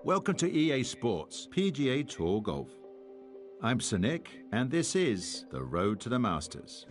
Welcome to EA Sports PGA Tour Golf. I'm Sir Nick, and this is The Road to the Masters.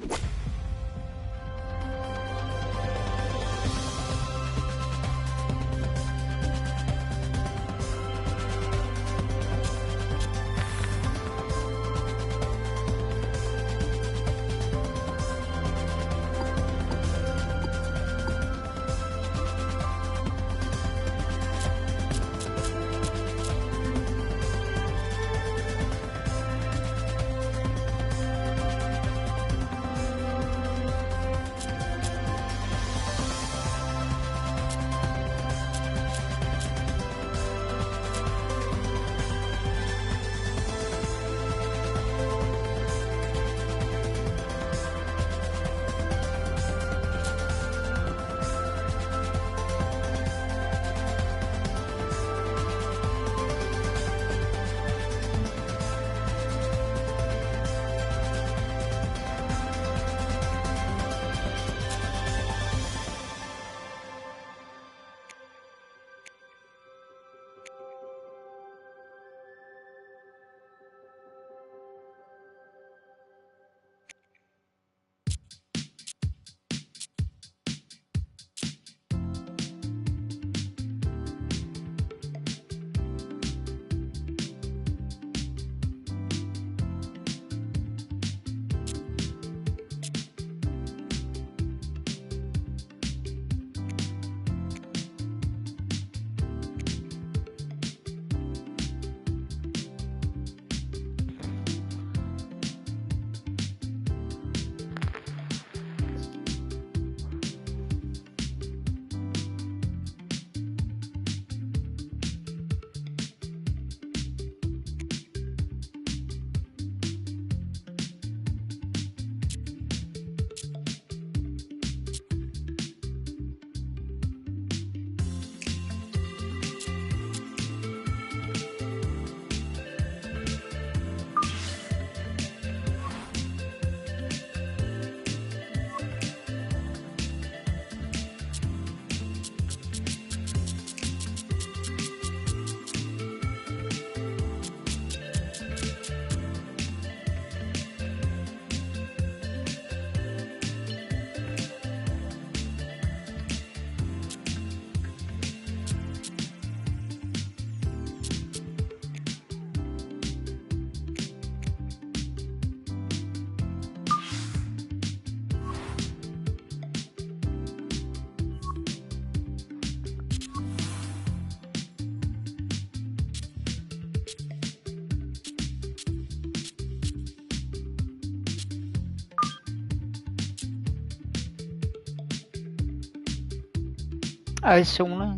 Ai súng đó.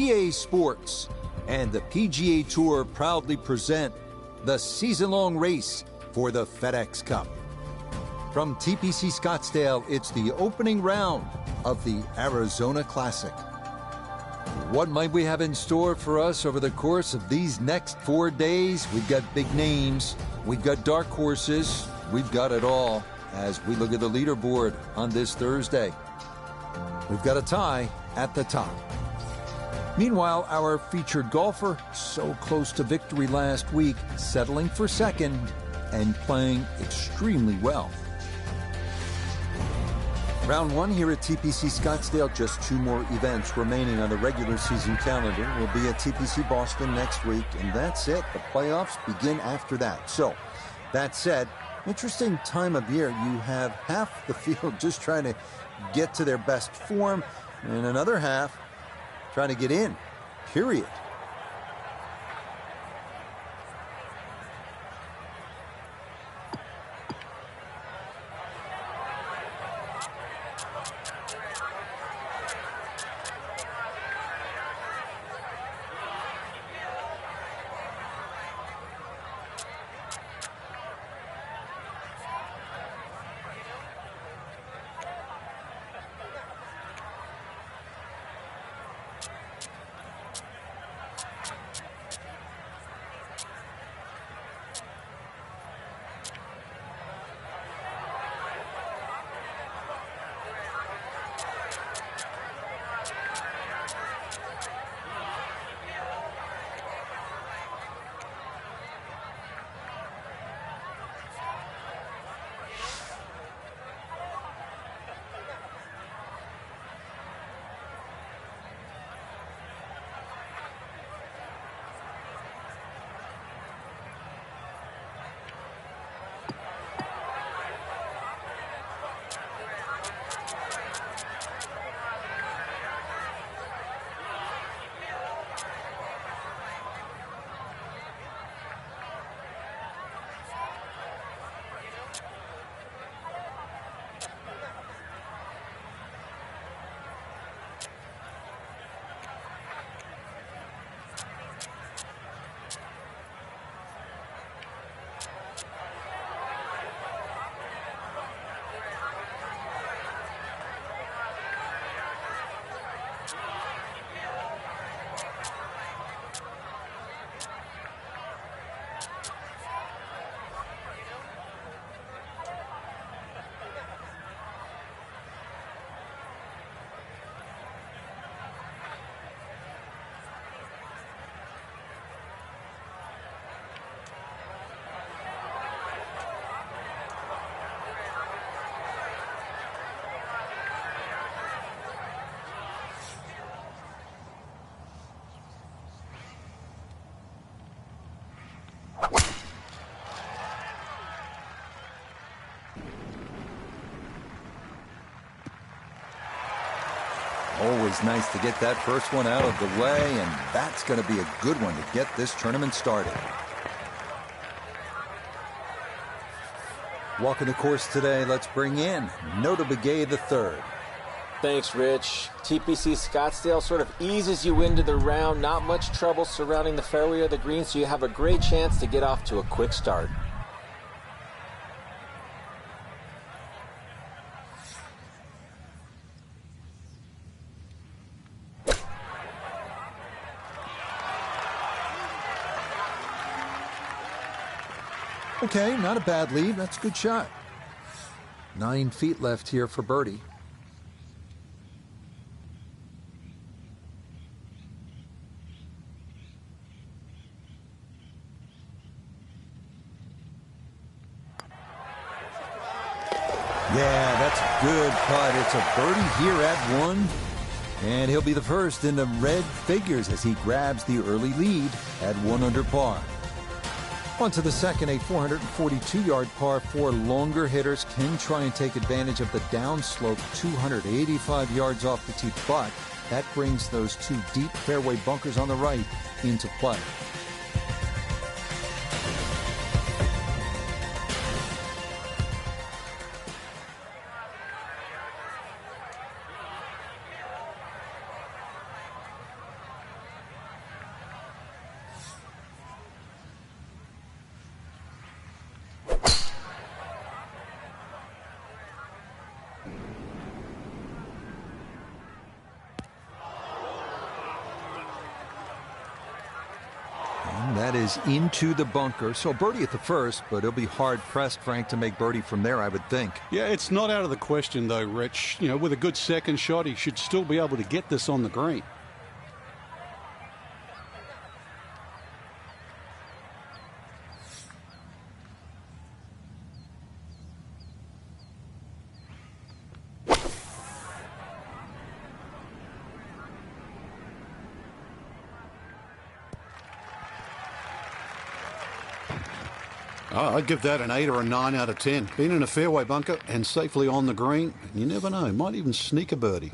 EA Sports and the PGA Tour proudly present the season-long race for the FedEx Cup. From TPC Scottsdale, it's the opening round of the Arizona Classic. What might we have in store for us over the course of these next 4 days? We've got big names, we've got dark horses, we've got it all as we look at the leaderboard on this Thursday. We've got a tie at the top. Meanwhile, our featured golfer, so close to victory last week, settling for second and playing extremely well. Round one here at TPC Scottsdale, just 2 more events remaining on the regular season calendar. We'll be at TPC Boston next week, and that's it. The playoffs begin after that. So, that said, interesting time of year. You have half the field just trying to get to their best form, and another half trying to get in, period. Always nice to get that first one out of the way, and that's going to be a good one to get this tournament started. Walking the course today, let's bring in Nota Begay III. Thanks, Rich. TPC Scottsdale sort of eases you into the round. Not much trouble surrounding the fairway or the green, so you have a great chance to get off to a quick start. Okay, not a bad lead. That's a good shot. 9 feet left here for birdie. Yeah, that's a good putt. It's a birdie here at 1. And he'll be the first in the red figures as he grabs the early lead at 1 under par. On to the second, a 442-yard par 4. Longer hitters can try and take advantage of the downslope, 285 yards off the tee, but that brings those 2 deep fairway bunkers on the right into play. is into the bunker. So birdie at the first, but it'll be hard-pressed, Frank, to make birdie from there, I would think. Yeah, it's not out of the question, though, Rich. You know, with a good second shot, he should still be able to get this on the green. Oh, I'd give that an 8 or a 9 out of 10. Been in a fairway bunker and safely on the green. You never know, might even sneak a birdie.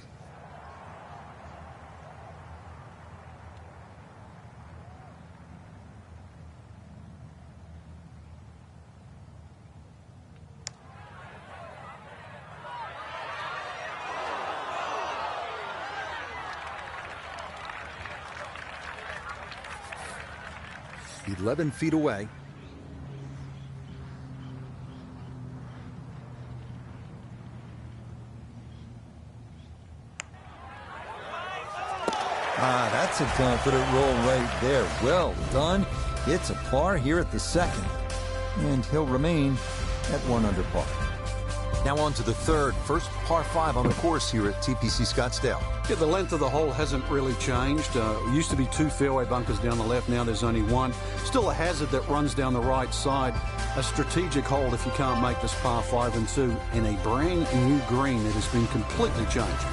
"11 feet away." That's a confident roll right there. Well done. It's a par here at the second, and he'll remain at 1 under par. Now on to the third, first par 5 on the course here at TPC Scottsdale. Yeah, the length of the hole hasn't really changed. It used to be 2 fairway bunkers down the left. Now there's only 1. Still a hazard that runs down the right side. A strategic hole if you can't make this par 5 and 2 in a brand new green that has been completely changed.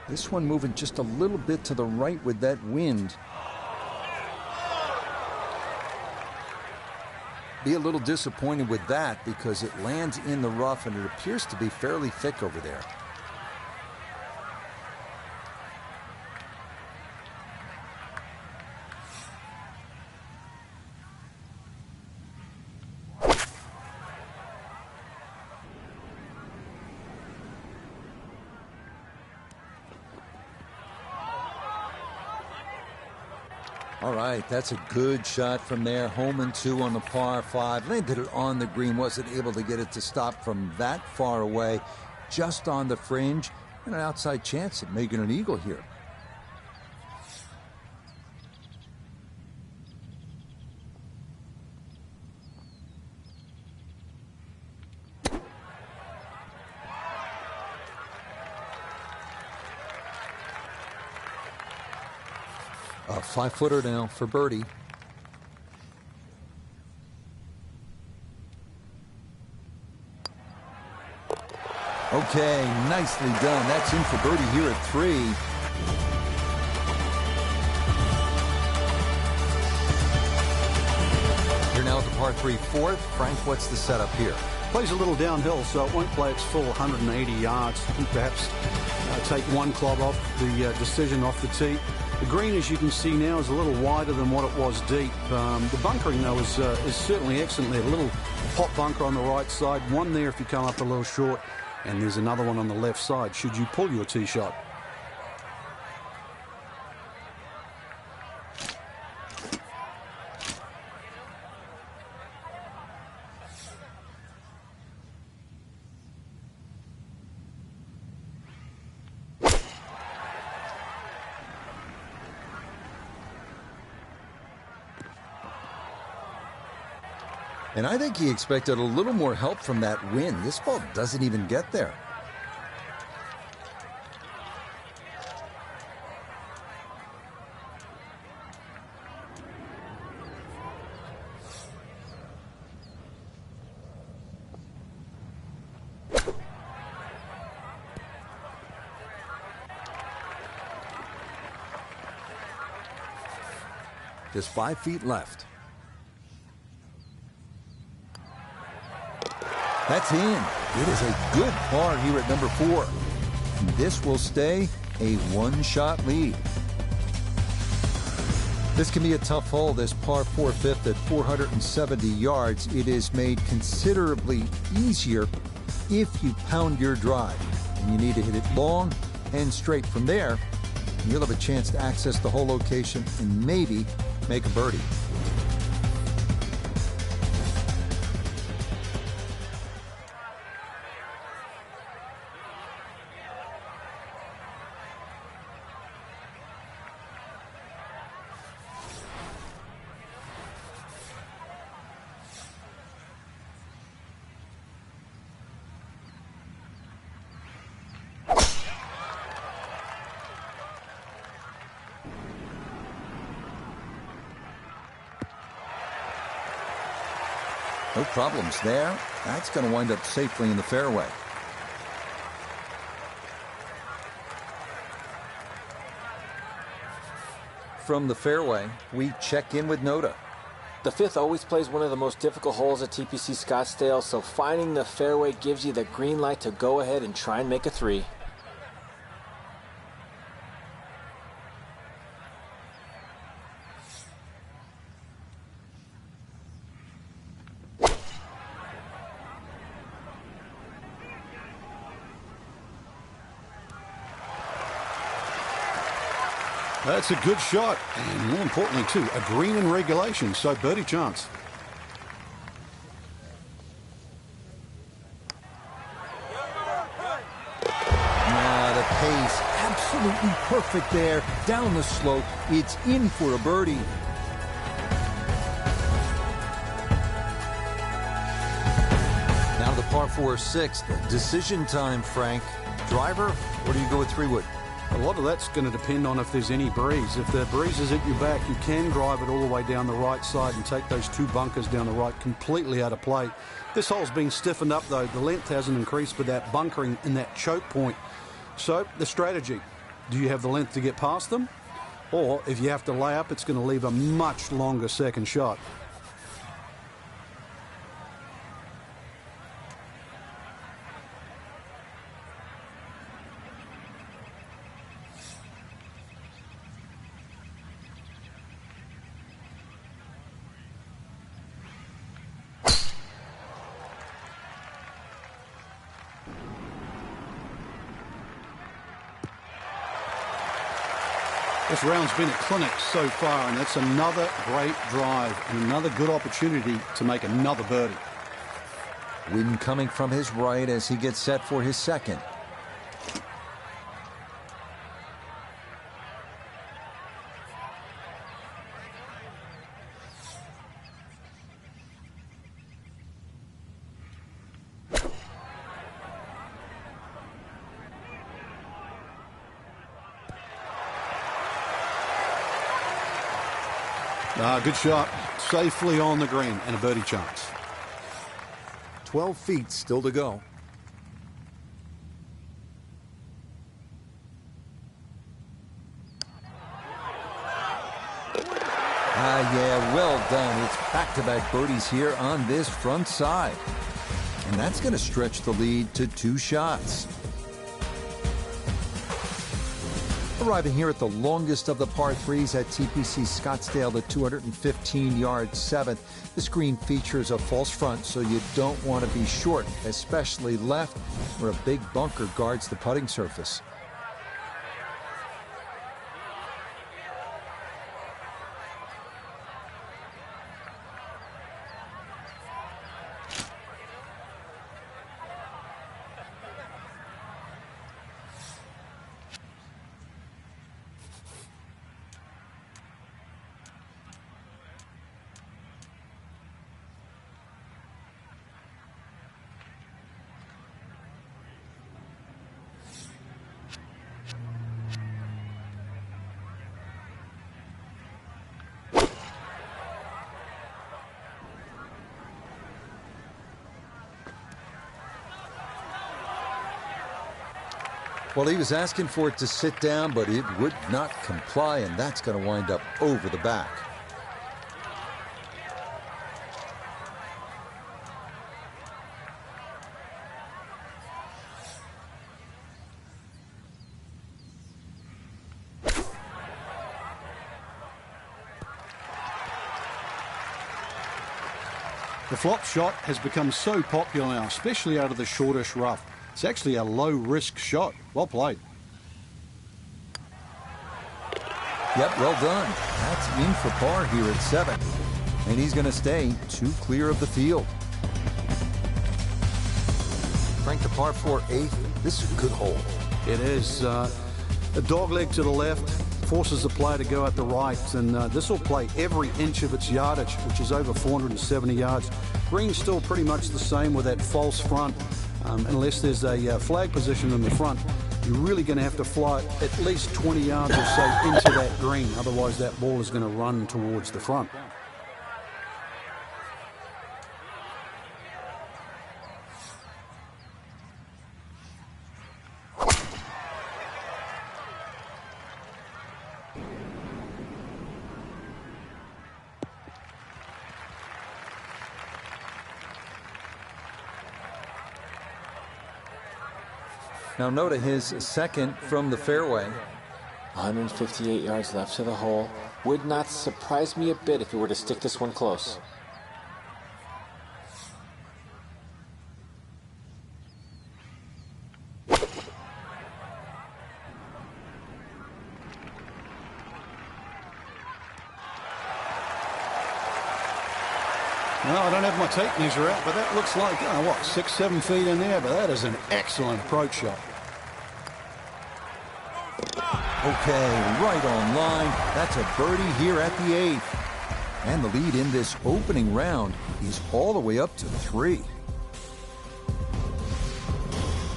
This one moving just a little bit to the right with that wind. Be a little disappointed with that because it lands in the rough and it appears to be fairly thick over there. All right, that's a good shot from there. Home and 2 on the par 5. Landed it on the green. Wasn't able to get it to stop from that far away. Just on the fringe. And an outside chance at making an eagle here. A 5-footer now for birdie. Okay, nicely done. That's in for birdie here at 3. Here now at the par 3 fourth. Frank, what's the setup here? Plays a little downhill, so it won't play its full 180 yards. Perhaps take one club off the decision off the tee. The green, as you can see now, is a little wider than what it was deep. The bunkering, though, is certainly excellent there. A little pop bunker on the right side. One there if you come up a little short. And there's another one on the left side should you pull your tee shot. And I think he expected a little more help from that wind. This ball doesn't even get there. Just 5 feet left. That's in. It is a good par here at number 4. And this will stay a one-shot lead. This can be a tough hole, this par 4 fifth at 470 yards. It is made considerably easier if you pound your drive and you need to hit it long and straight from there, you'll have a chance to access the whole location and maybe make a birdie. No problems there. That's going to wind up safely in the fairway. From the fairway, we check in with Noda. The fifth always plays one of the most difficult holes at TPC Scottsdale, so finding the fairway gives you the green light to go ahead and try and make a three. That's a good shot, and more importantly too, a green in regulation, so birdie chance. Now the pace, absolutely perfect there. Down the slope, it's in for a birdie. Now to the par 4 6th. Decision time, Frank. Driver, or do you go with 3-wood? A lot of that's going to depend on if there's any breeze. If the breeze is at your back, you can drive it all the way down the right side and take those two bunkers down the right completely out of play. This hole's been stiffened up, though. The length hasn't increased with that bunkering in that choke point. So the strategy, do you have the length to get past them? Or if you have to lay up, it's going to leave a much longer second shot. This round's been a clinic so far, and that's another great drive and another good opportunity to make another birdie. Wind coming from his right as he gets set for his second. Good shot. Safely on the green and a birdie chance. 12 feet still to go. Yeah, well done. It's back-to-back birdies here on this front side. And that's going to stretch the lead to 2 shots. Arriving here at the longest of the par 3s at TPC Scottsdale, the 215-yard 7th. This green features a false front, so you don't want to be short, especially left, where a big bunker guards the putting surface. Well, he was asking for it to sit down, but it would not comply, and that's going to wind up over the back. The flop shot has become so popular now, especially out of the shortish rough. It's actually a low-risk shot. Well played. Yep, well done. That's in for par here at 7. And he's going to stay 2 clear of the field. Frank, the par 4 8th. This is a good hole. It is. A dogleg to the left forces the player to go at the right, and this will play every inch of its yardage, which is over 470 yards. Green's still pretty much the same with that false front. Unless there's a flag position in the front, you're really going to have to fly at least 20 yards or so into that green. Otherwise, that ball is going to run towards the front. Now Noda, his second from the fairway. 158 yards left to the hole. Would not surprise me a bit if he were to stick this one close. Well, I don't have my tape measure out, but that looks like, 6-7 feet in there, but that is an excellent approach shot. Okay, right on line. That's a birdie here at the 8th. And the lead in this opening round is all the way up to 3.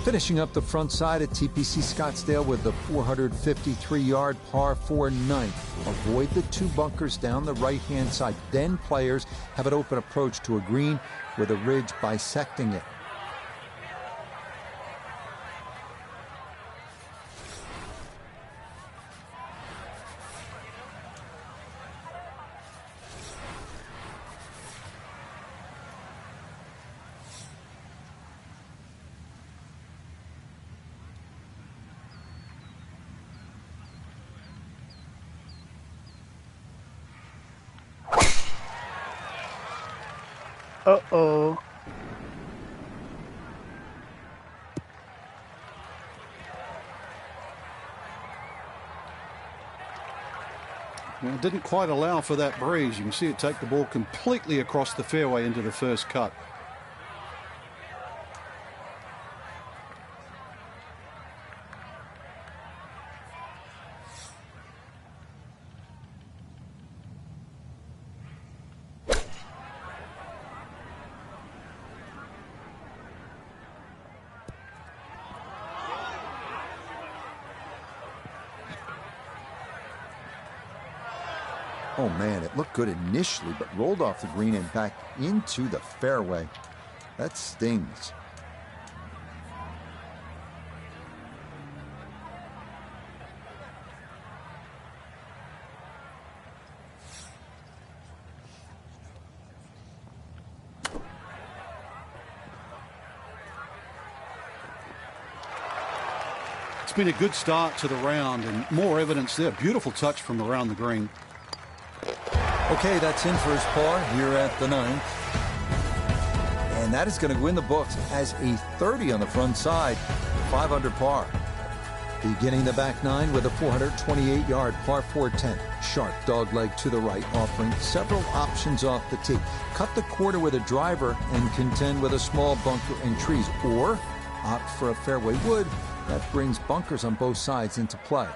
Finishing up the front side at TPC Scottsdale with the 453-yard par 4 9th. Avoid the 2 bunkers down the right-hand side. Then players have an open approach to a green with a ridge bisecting it. Uh-oh. Well, it didn't quite allow for that breeze. You can see it take the ball completely across the fairway into the first cut. Oh man, it looked good initially, but rolled off the green and back into the fairway. That stings. It's been a good start to the round, and more evidence there. Beautiful touch from around the green. Okay, that's in for his par here at the 9th. And that is going to go in the books as a 30 on the front side, 5 under par. Beginning the back 9 with a 428-yard par 4 10. Sharp dogleg to the right, offering several options off the tee. Cut the quarter with a driver and contend with a small bunker and trees. Or opt for a fairway wood that brings bunkers on both sides into play.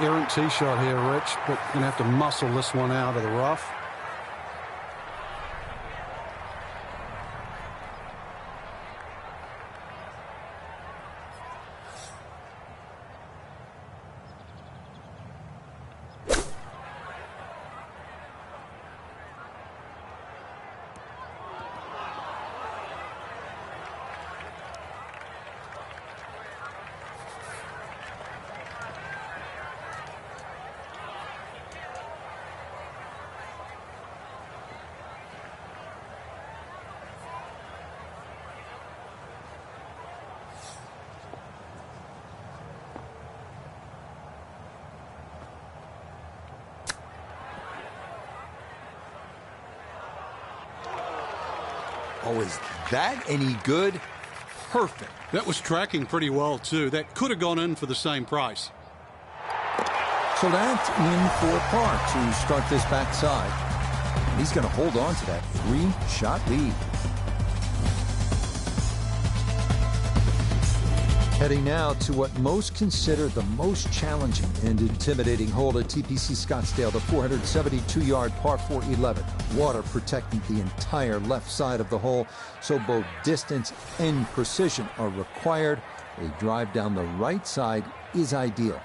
Errant tee shot here, Rich, but you're going to have to muscle this one out of the rough. Oh, is that any good? Perfect. That was tracking pretty well, too. That could have gone in for the same price. So that's in for par to start this backside. He's going to hold on to that 3-shot lead. Heading now to what most consider the most challenging and intimidating hole at TPC Scottsdale, the 472-yard par 4 11. Water protecting the entire left side of the hole, so both distance and precision are required. A drive down the right side is ideal.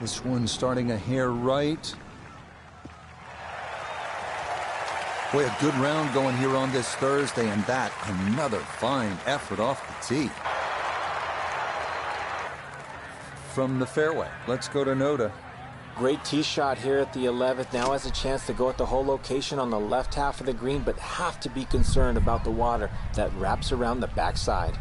This one starting a hair right. Boy, a good round going here on this Thursday, and that another fine effort off the tee. From the fairway, let's go to Noda. Great tee shot here at the 11th. Now has a chance to go at the hole location on the left half of the green, but have to be concerned about the water that wraps around the backside.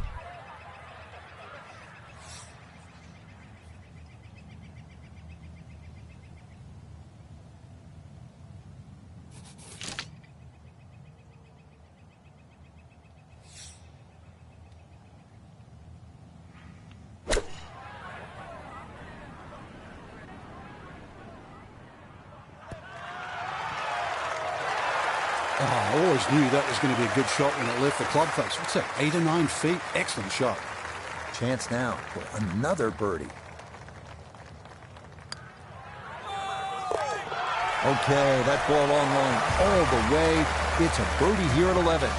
Oh, I always knew that was going to be a good shot when it left the club face. What's that, 8 or 9 feet? Excellent shot. Chance now for another birdie. Okay, that ball on line all the way. It's a birdie here at 11.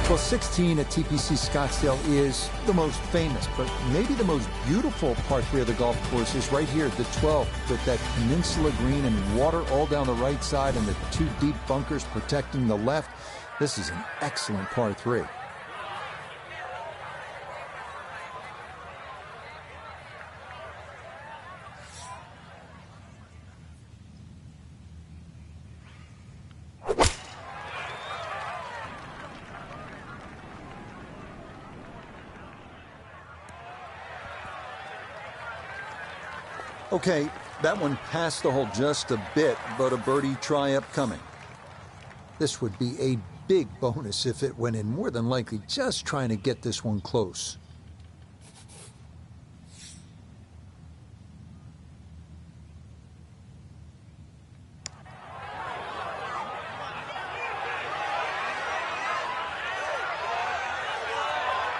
Well, 16 at TPC Scottsdale is the most famous, but maybe the most beautiful par 3 of the golf course is right here at the 12th, with that peninsula green and water all down the right side and the 2 deep bunkers protecting the left. This is an excellent par 3. Okay, that one passed the hole just a bit, but a birdie try upcoming. This would be a big bonus if it went in, more than likely just trying to get this one close.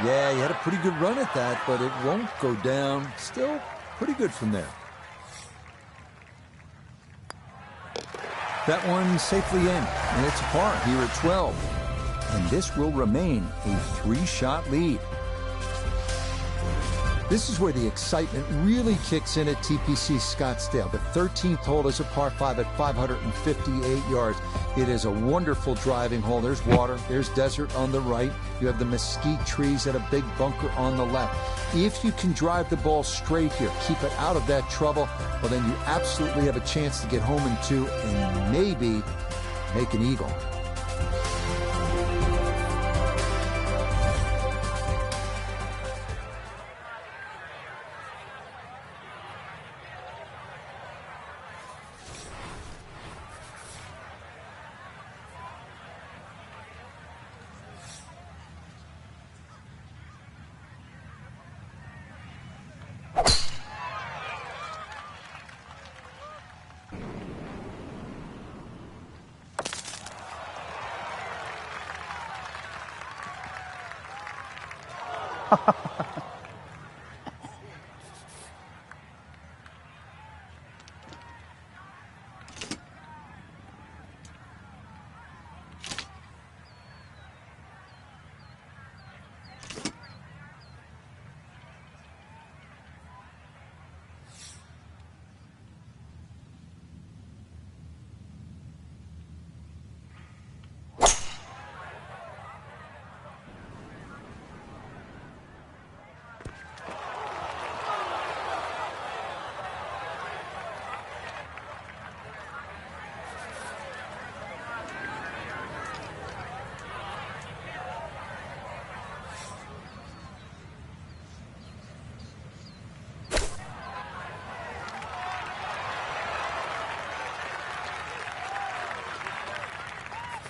Yeah, he had a pretty good run at that, but it won't go down. Still pretty good from there. That one safely in, and it's a par here at 12. And this will remain a 3-shot lead. This is where the excitement really kicks in at TPC Scottsdale. The 13th hole is a par 5 at 558 yards. It is a wonderful driving hole. There's water, there's desert on the right. You have the mesquite trees and a big bunker on the left. If you can drive the ball straight here, keep it out of that trouble, well, then you absolutely have a chance to get home in 2 and maybe make an eagle.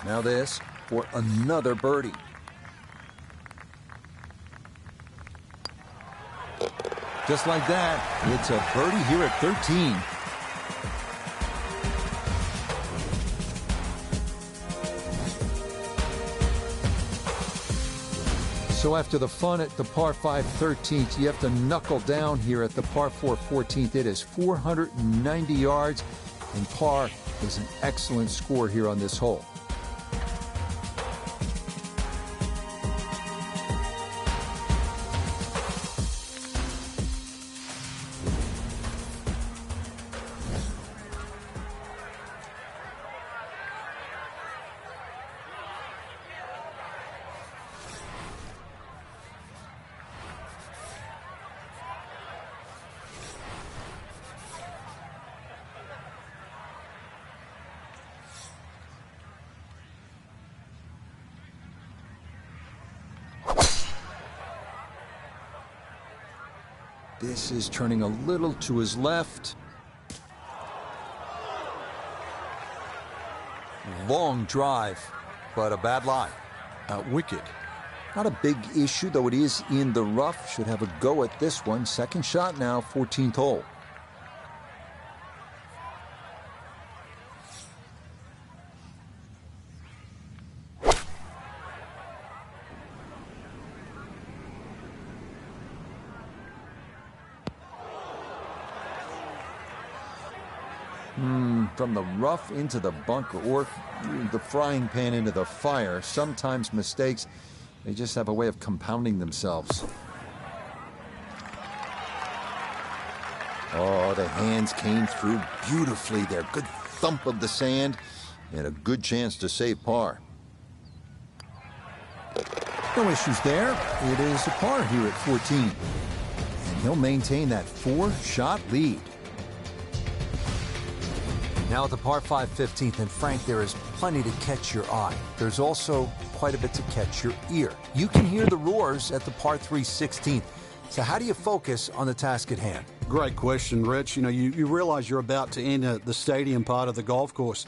Now this for another birdie. Just like that, it's a birdie here at 13. So after the fun at the par 5 13th, you have to knuckle down here at the par 4 14th. It is 490 yards, and par is an excellent score here on this hole. This is turning a little to his left. Long drive, but a bad lie. Wicked. Not a big issue, though it is in the rough. Should have a go at this one. Second shot now, 14th hole. From the rough into the bunker, or the frying pan into the fire. Sometimes mistakes, they just have a way of compounding themselves. Oh, the hands came through beautifully there. Good thump of the sand and a good chance to save par. No issues there. It is a par here at 14. And he'll maintain that 4-shot lead. Now at the par 5 15th, and Frank, there is plenty to catch your eye. There's also quite a bit to catch your ear. You can hear the roars at the par 3 16th. So how do you focus on the task at hand? Great question, Rich. You know, you realize you're about to enter the stadium part of the golf course,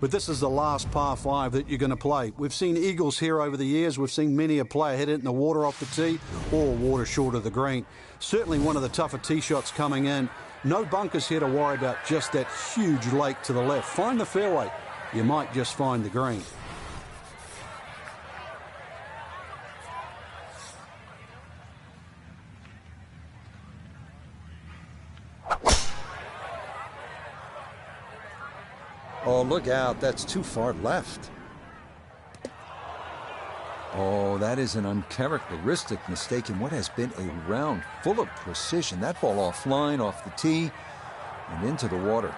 but this is the last par 5 that you're going to play. We've seen eagles here over the years. We've seen many a player hit it in the water off the tee or water short of the green. Certainly one of the tougher tee shots coming in. No bunkers here to worry about, just that huge lake to the left. Find the fairway. You might just find the green. Oh, look out. That's too far left. Oh, that is an uncharacteristic mistake in what has been a round full of precision. That ball offline, off the tee, and into the water.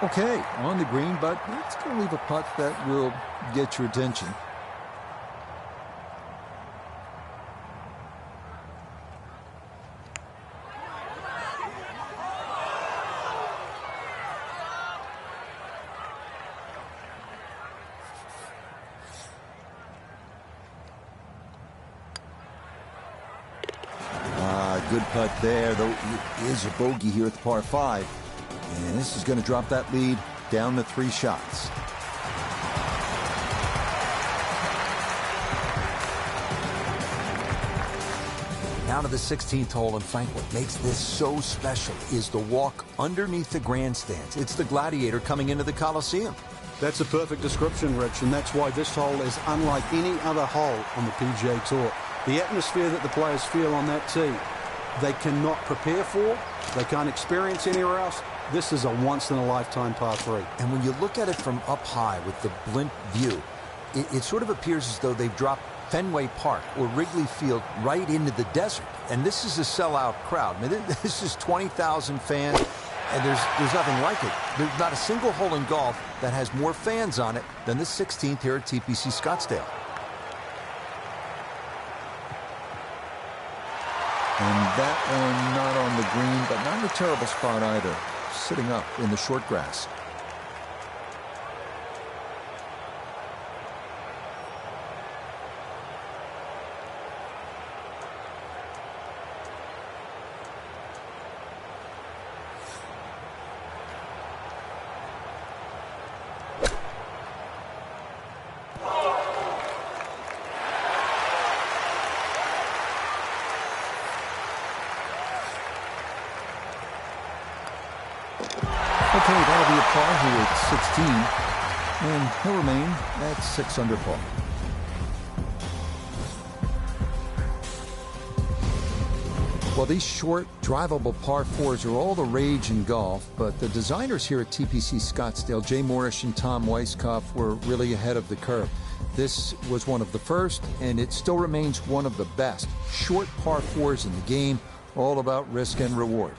Okay, on the green, but it's going to leave a putt that will get your attention. Good putt there, though it is a bogey here at the par 5. And this is going to drop that lead down to 3 shots. Down to the 16th hole, and Frank, what makes this so special is the walk underneath the grandstands. It's the Gladiator coming into the Coliseum. That's a perfect description, Rich, and that's why this hole is unlike any other hole on the PGA Tour. The atmosphere that the players feel on that tee, they cannot prepare for, they can't experience anywhere else. This is a once-in-a-lifetime par 3. And when you look at it from up high with the blimp view, it sort of appears as though they've dropped Fenway Park or Wrigley Field right into the desert. And this is a sellout crowd. I mean, this is 20,000 fans, and there's nothing like it. There's not a single hole in golf that has more fans on it than the 16th here at TPC Scottsdale. And that one not on the green, but not in a terrible spot either. Sitting up in the short grass. Okay, that'll be a par here at 16, and he'll remain at 6 under par. Well, these short, drivable par 4s are all the rage in golf, but the designers here at TPC Scottsdale, Jay Morrish and Tom Weiskopf, were really ahead of the curve. This was one of the first, and it still remains one of the best. Short par 4s in the game, all about risk and reward.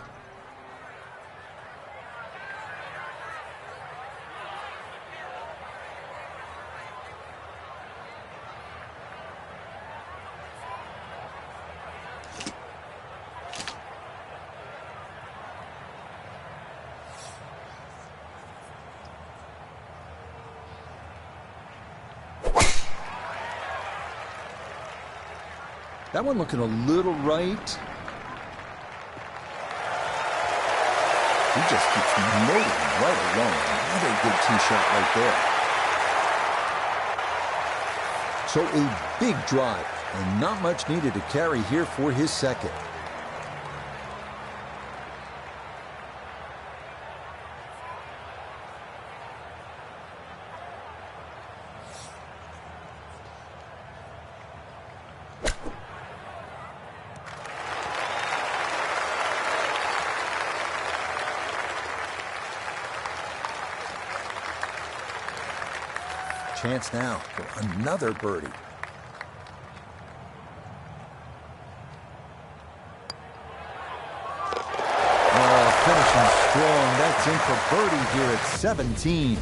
That one looking a little right. He just keeps motoring right along. Another good tee shot right there. So a big drive, and not much needed to carry here for his second. Chance now for another birdie. Finishing strong. That's in for birdie here at 17.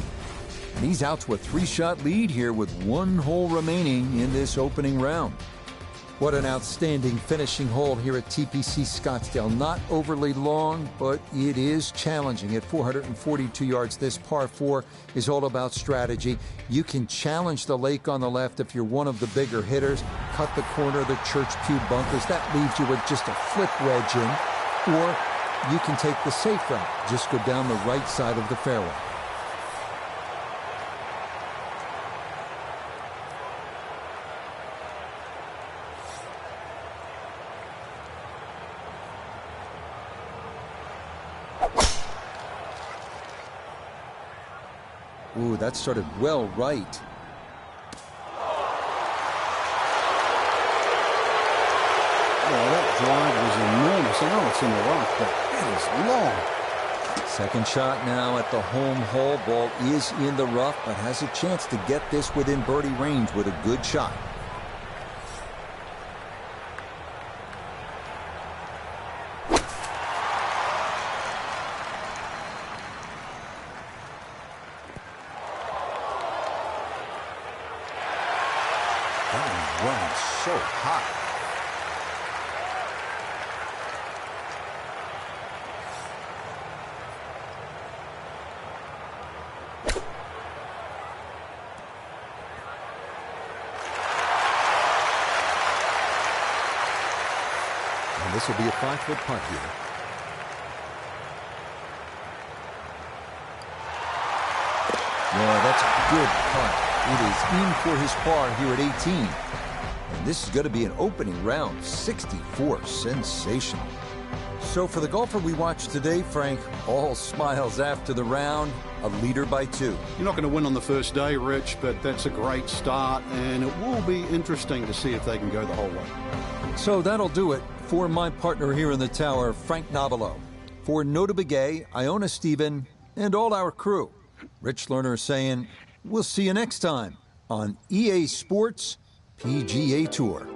And he's out to a 3-shot lead here with 1 hole remaining in this opening round. What an outstanding finishing hole here at TPC Scottsdale. Not overly long, but it is challenging. At 442 yards, this par 4 is all about strategy. You can challenge the lake on the left if you're one of the bigger hitters. Cut the corner of the Church Pew bunkers. That leaves you with just a flip wedge in. Or you can take the safe route. Just go down the right side of the fairway. Ooh, that started well right. Well, that drive was enormous. I know it's in the rough, but it is long. Second shot now at the home hole. Ball is in the rough, but has a chance to get this within birdie range with a good shot. Running so hot. And this will be a 5-foot putt here. Yeah, that's a good putt. It is in for his par here at 18. And This is going to be an opening round 64 sensational. So for the golfer we watched today, Frank, all smiles after the round, a leader by 2. You're not going to win on the first day, Rich, but that's a great start, and it will be interesting to see if they can go the whole way. So that'll do it for my partner here in the tower, Frank Nobilo. For Nota Begay, Iona Stephen, and all our crew, Rich Lerner saying, we'll see you next time on EA Sports PGA Tour.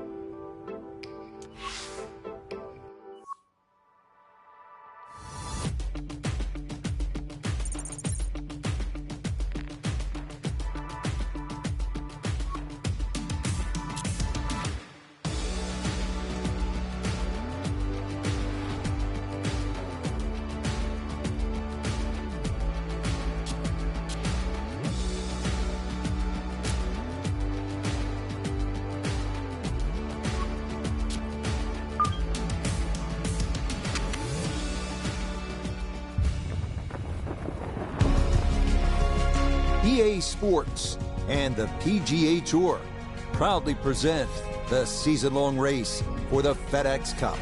EA Sports and the PGA Tour proudly present the season-long race for the FedEx Cup.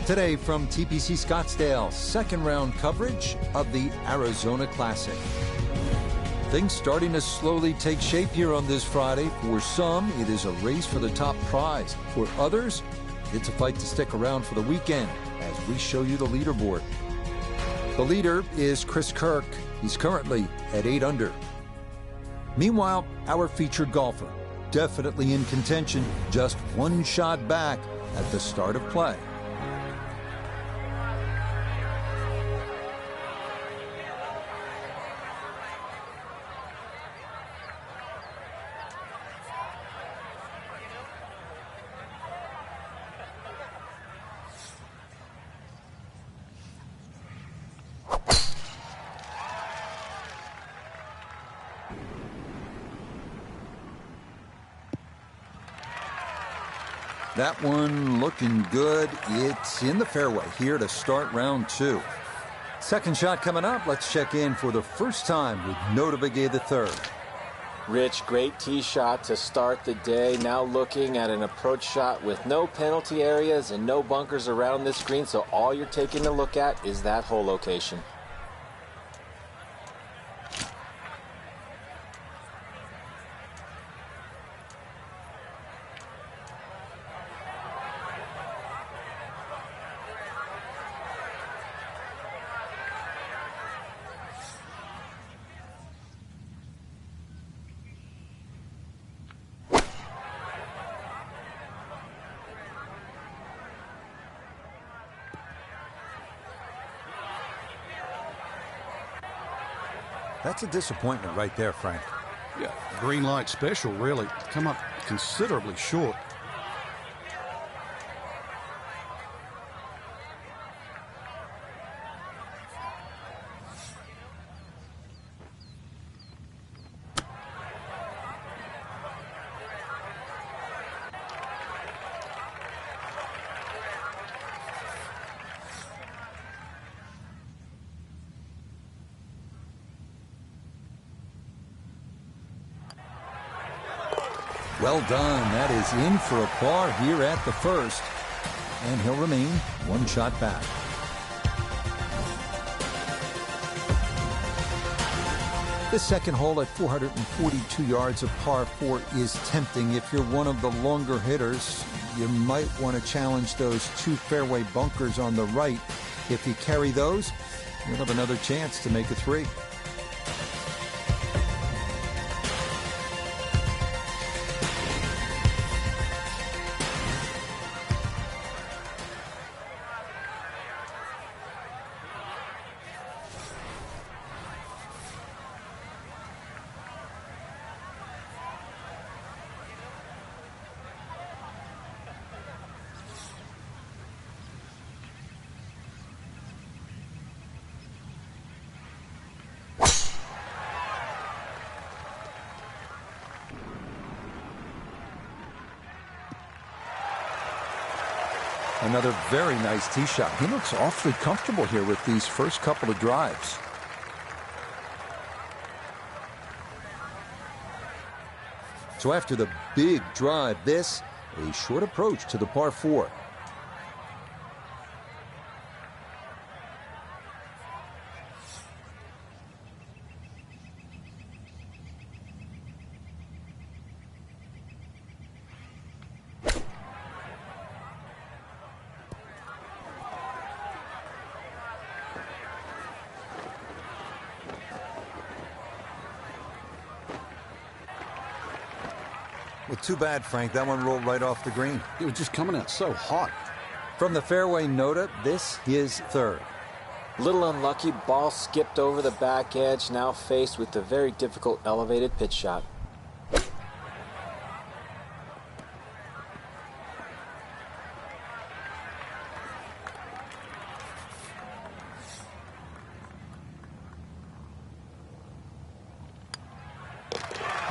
Today from TPC Scottsdale, second round coverage of the Arizona Classic. Things starting to slowly take shape here on this Friday. For some, it is a race for the top prize. For others, it's a fight to stick around for the weekend as we show you the leaderboard. The leader is Chris Kirk. He's currently at 8 under. Meanwhile, our featured golfer, definitely in contention, just one shot back at the start of play. That one looking good. It's in the fairway here to start round 2. Second shot coming up. Let's check in for the first time with Nota Begay III. Rich, great tee shot to start the day. Now looking at an approach shot with no penalty areas and no bunkers around this green, so all you're taking a look at is that hole location. That's a disappointment right there, Frank. Yeah, green light special, really. Come up considerably short. Well done. That is in for a par here at the first. And he'll remain one shot back. The second hole at 442 yards of par 4 is tempting. If you're one of the longer hitters, you might want to challenge those 2 fairway bunkers on the right. If you carry those, you'll have another chance to make a 3. Another very nice tee shot. He looks awfully comfortable here with these first couple of drives. So after the big drive, this a short approach to the par 4. Well, too bad, Frank. That one rolled right off the green. It was just coming out so hot. From the fairway, Nota, this is third. Little unlucky, ball skipped over the back edge, now faced with the very difficult elevated pitch shot.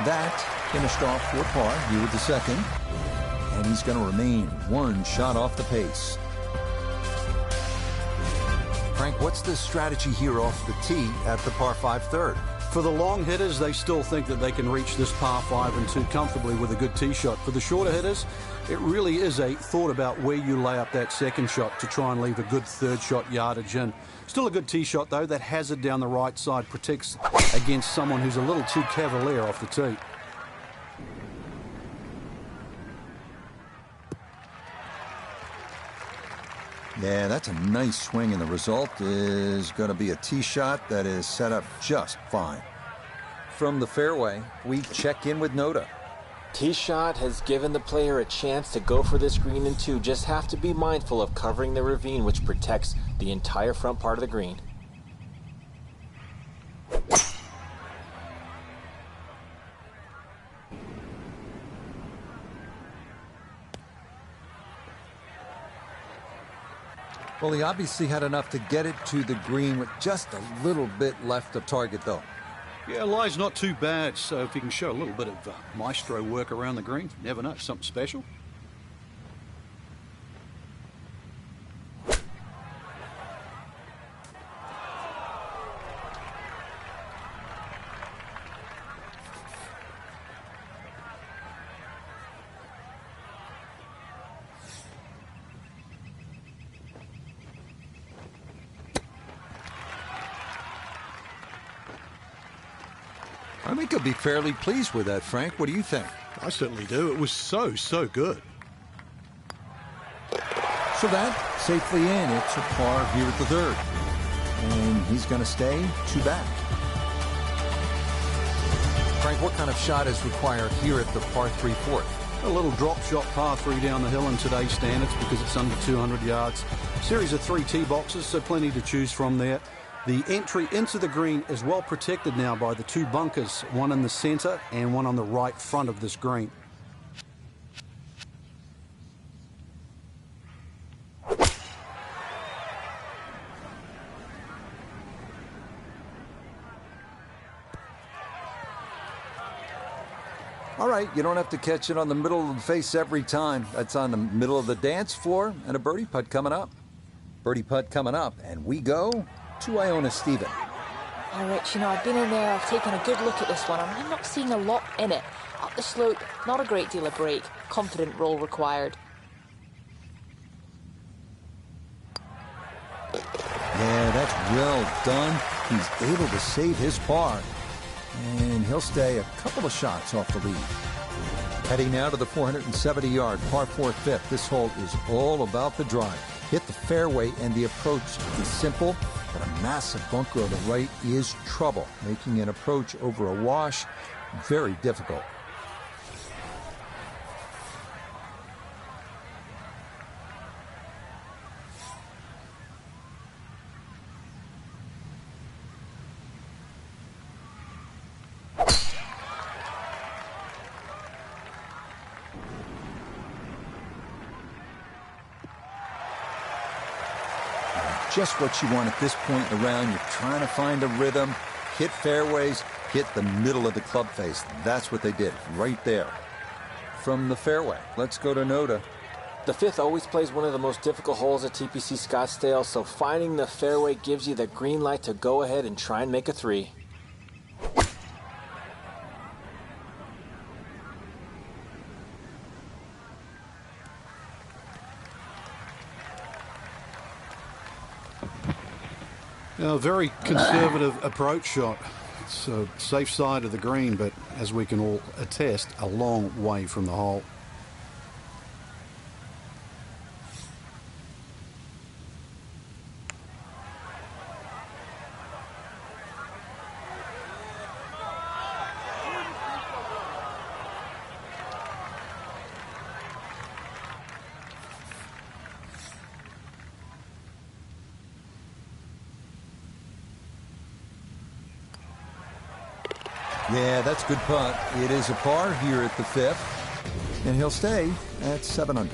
That finished off for par here with the second. And he's going to remain one shot off the pace. Frank, what's the strategy here off the tee at the par 5 third? For the long hitters, they still think that they can reach this par 5 and 2 comfortably with a good tee shot. For the shorter hitters, it really is a thought about where you lay up that second shot to try and leave a good third shot yardage in. Still a good tee shot, though. That hazard down the right side protects against someone who's a little too cavalier off the tee. Yeah, that's a nice swing, and the result is going to be a tee shot that is set up just fine. From the fairway, we check in with Nota. Tee shot has given the player a chance to go for this green in 2. Just have to be mindful of covering the ravine, which protects the entire front part of the green. Well, he obviously had enough to get it to the green with just a little bit left of target, though. Yeah, lie's not too bad, so if you can show a little bit of maestro work around the green, you never know, something special. I think he'll be fairly pleased with that, Frank. What do you think? I certainly do. It was so good. So that safely in. It's a par here at the third. And he's going to stay 2 back. Frank, what kind of shot is required here at the par 3 fourth? A little drop shot par 3 down the hill in today's standards because it's under 200 yards. Series of 3 tee boxes, so plenty to choose from there. The entry into the green is well protected now by the 2 bunkers, one in the center and one on the right front of this green. All right, you don't have to catch it on the middle of the face every time. That's on the middle of the dance floor, and a birdie putt coming up. Birdie putt coming up, and we go to Iona Stephen. Oh, Rich, you know, I've been in there, I've taken a good look at this one, and I'm not seeing a lot in it. Up the slope, not a great deal of break. Confident roll required. Yeah, that's well done. He's able to save his par. And he'll stay a couple of shots off the lead. Heading now to the 470-yard par 4 fifth. This hole is all about the drive. Hit the fairway, and the approach is simple, but a massive bunker on the right is trouble, making an approach over a wash very difficult. Just what you want at this point in the round. You're trying to find a rhythm, hit fairways, hit the middle of the club face. That's what they did right there. From the fairway, let's go to Nota. The 5th always plays one of the most difficult holes at TPC Scottsdale, so finding the fairway gives you the green light to go ahead and try and make a 3. A very conservative approach shot. It's a safe side of the green, but as we can all attest, a long way from the hole. Yeah, that's a good putt. It is a par here at the 5th, and he'll stay at 7 under.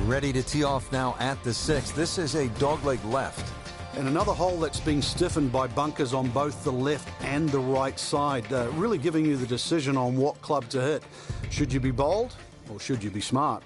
Ready to tee off now at the 6th. This is a dogleg left. And another hole that's being stiffened by bunkers on both the left and the right side, really giving you the decision on what club to hit. Should you be bold or should you be smart?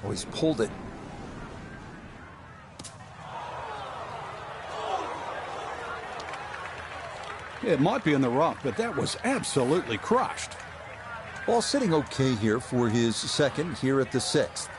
Oh, he's pulled it. Yeah, it might be in the rough, but that was absolutely crushed. Ball sitting okay here for his second here at the 6th.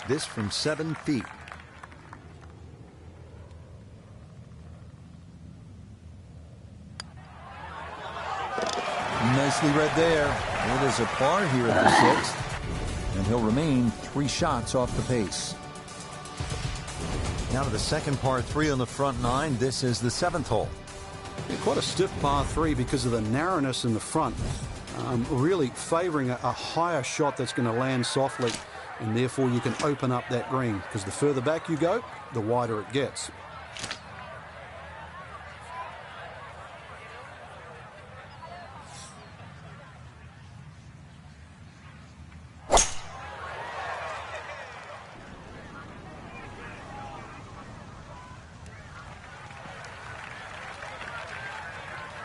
This from 7 feet. Nicely read there. It is a par here at the 6th, and he'll remain 3 shots off the pace. Now to the second par 3 on the front 9. This is the 7th hole. Yeah, quite a stiff par 3 because of the narrowness in the front. Really favoring a higher shot that's going to land softly, and therefore you can open up that green, because the further back you go, the wider it gets.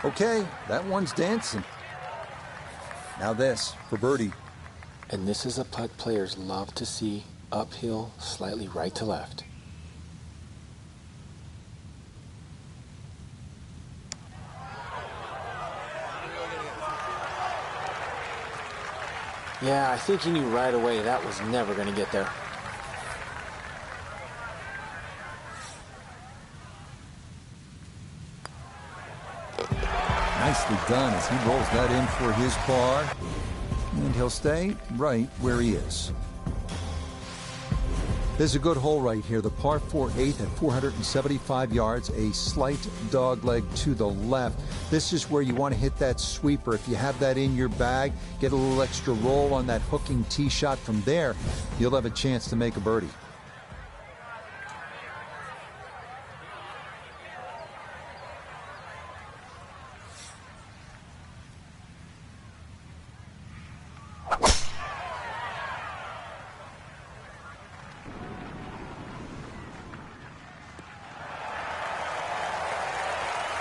Okay, that one's dancing. Now this for birdie. And this is a putt players love to see: uphill, slightly right to left. Yeah, I think he knew right away that was never going to get there. Nicely done as he rolls that in for his par. And he'll stay right where he is. There's a good hole right here. The par 4 8th at 475 yards, a slight dog leg to the left. This is where you want to hit that sweeper. If you have that in your bag, get a little extra roll on that hooking tee shot. From there, you'll have a chance to make a birdie.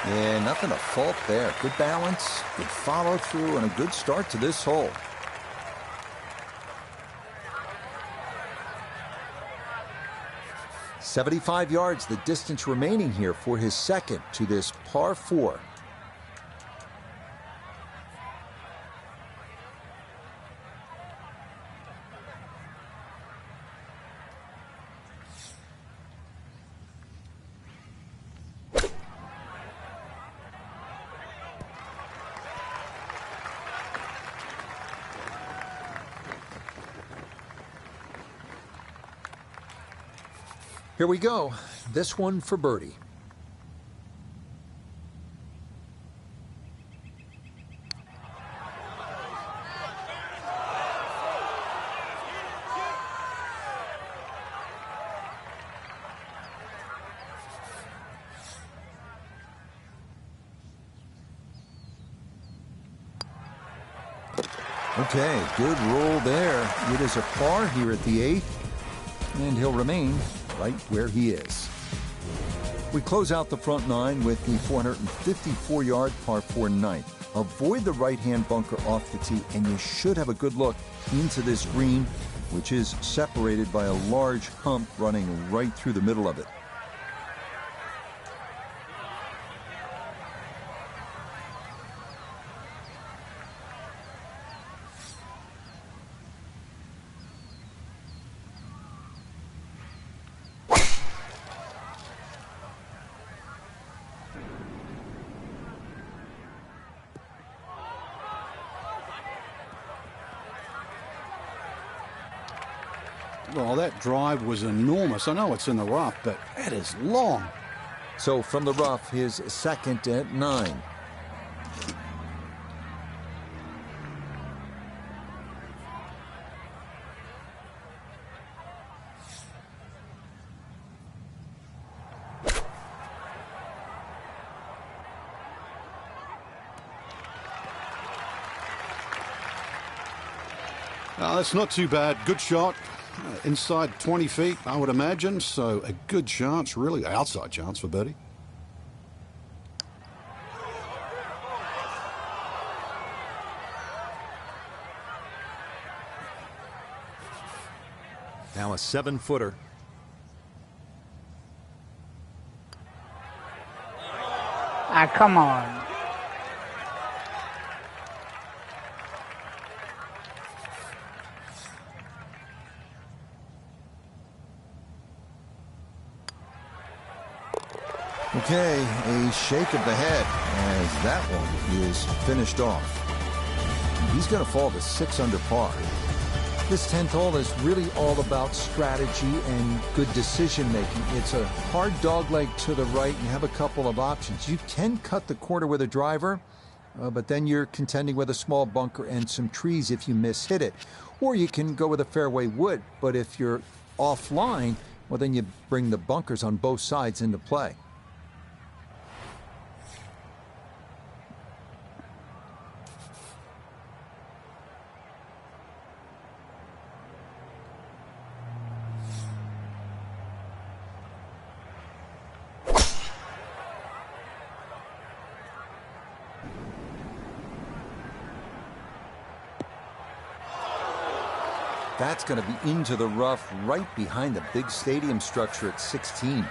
Yeah, nothing to fault there. Good balance, good follow through, and a good start to this hole. "75 yards, the distance remaining here for his second to this par 4. Here we go. This one for birdie. Okay, good roll there. It is a par here at the 8th, and he'll remain right where he is. We close out the front 9 with the 454-yard par 4 ninth. Avoid the right-hand bunker off the tee, and you should have a good look into this green, which is separated by a large hump running right through the middle of it. Well, that drive was enormous. I know it's in the rough, but that is long. So from the rough, his second at 9. That's not too bad. Good shot. Inside 20 feet, I would imagine. So a good chance, really outside chance for birdie. Now a 7-footer. Come on. Okay, a shake of the head as that one is finished off. He's going to fall to 6 under par. This 10th hole is really all about strategy and good decision making. It's a hard dogleg to the right, and you have a couple of options. You can cut the quarter with a driver, but then you're contending with a small bunker and some trees if you miss-hit it. Or you can go with a fairway wood, but if you're offline, well, then you bring the bunkers on both sides into play. That's going to be into the rough right behind the big stadium structure at 16.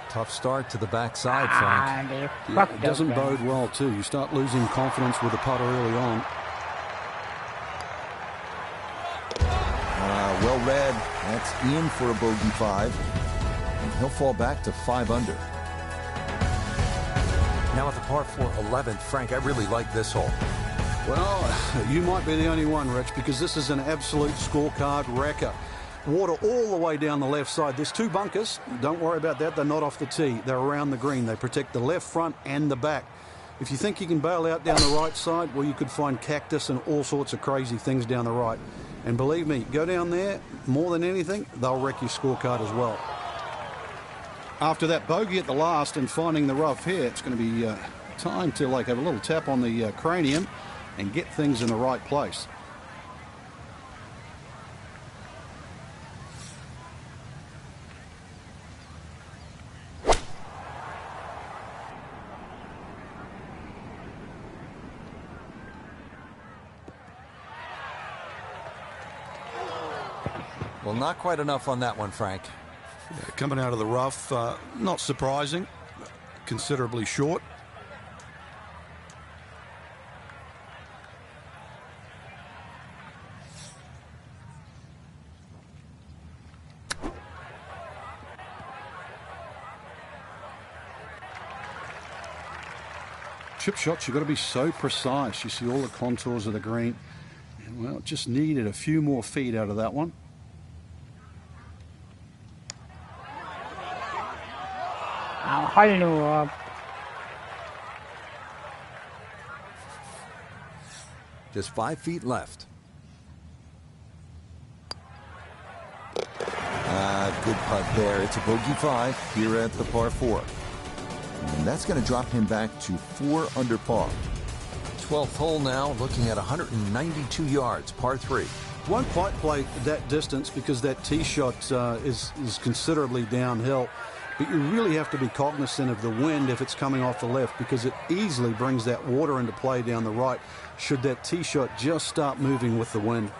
Tough start to the backside, Frank. It doesn't bode well, too. You start losing confidence with the putter early on. Well read. That's in for a bogey 5. And he'll fall back to 5 under. Now at the par 4 11th, Frank, I really like this hole. Well, you might be the only one, Rich, because this is an absolute scorecard wrecker. Water all the way down the left side. There's 2 bunkers. Don't worry about that. They're not off the tee. They're around the green. They protect the left front and the back. If you think you can bail out down the right side, well, you could find cactus and all sorts of crazy things down the right. And believe me, go down there, more than anything, they'll wreck your scorecard as well. After that bogey at the last and finding the rough here, it's going to be time to have a little tap on the cranium and get things in the right place. Well, not quite enough on that one, Frank. Yeah, coming out of the rough, not surprising, considerably short. Chip shots, you've got to be so precise. You see all the contours of the green. And, well, just needed a few more feet out of that one. I'll hold you up. Just 5 feet left. Good putt there. It's a bogey 5 here at the par 4. And that's going to drop him back to 4 under par. 12th hole now, looking at 192 yards, par 3. Won't quite play that distance because that tee shot is considerably downhill. But you really have to be cognizant of the wind if it's coming off the left, because it easily brings that water into play down the right should that tee shot just start moving with the wind.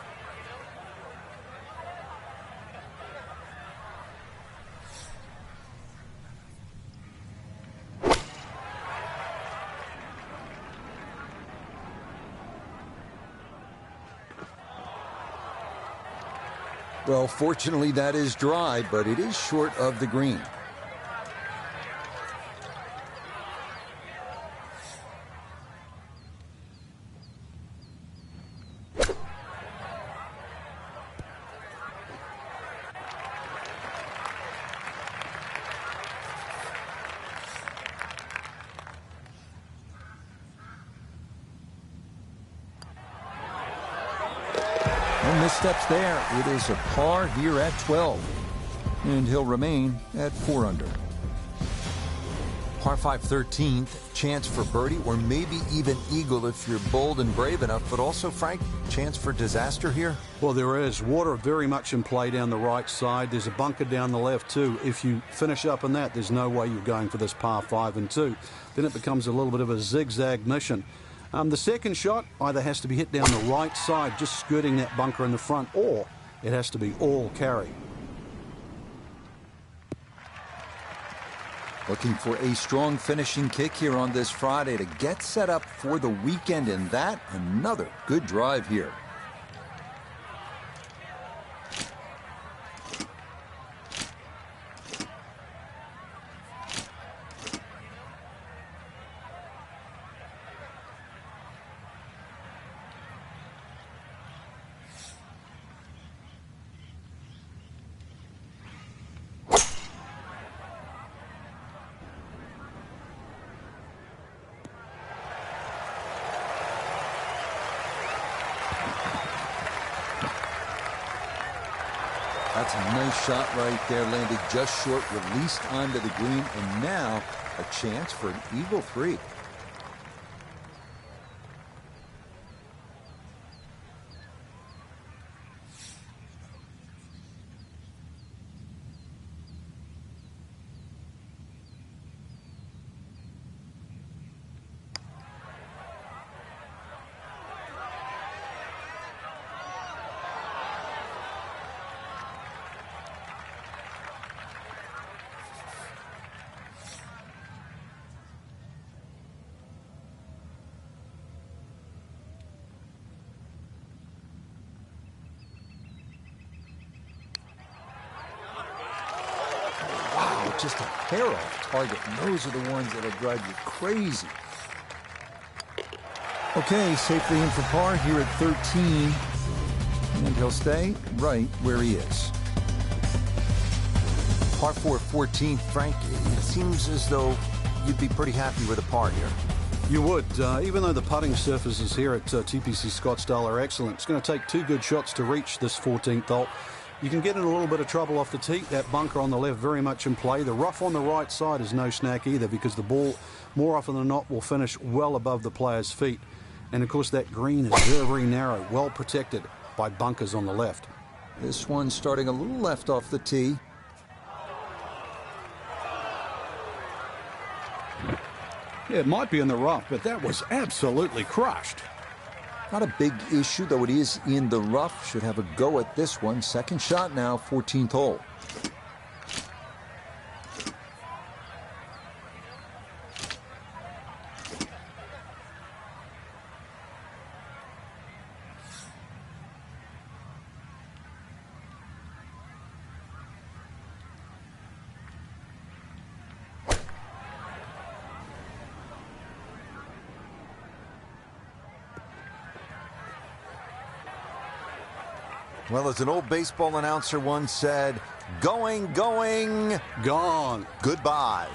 Well, fortunately that is dry, but it is short of the green. And missteps there. It is a par here at 12. And he'll remain at 4 under. Par 5 13th, chance for birdie or maybe even eagle if you're bold and brave enough. But also, Frank, chance for disaster here? Well, there is. Water very much in play down the right side. There's a bunker down the left too. If you finish up in that, there's no way you're going for this par 5 and 2. Then it becomes a little bit of a zigzag mission. The second shot either has to be hit down the right side, just skirting that bunker in the front, or it has to be all carry. Looking for a strong finishing kick here on this Friday to get set up for the weekend, and that another good drive here. That's a nice shot right there, landed just short, released onto the green, and now a chance for an eagle 3. just a hair off target. And those are the ones that'll drive you crazy. Okay, safely in for par here at 13. And he'll stay right where he is. Par 4, 14th, Frank. It seems as though you'd be pretty happy with a par here. You would, even though the putting surfaces here at TPC Scottsdale are excellent. It's going to take 2 good shots to reach this 14th hole. You can get in a little bit of trouble off the tee. That bunker on the left very much in play. The rough on the right side is no snack either, because the ball, more often than not, will finish well above the player's feet. And of course that green is very, very narrow, well protected by bunkers on the left. This one starting a little left off the tee. Yeah, it might be in the rough, but that was absolutely crushed. Not a big issue, though it is in the rough. Should have a go at this one. Second shot now, 14th hole. Well, as an old baseball announcer once said, going, going, gone, goodbye.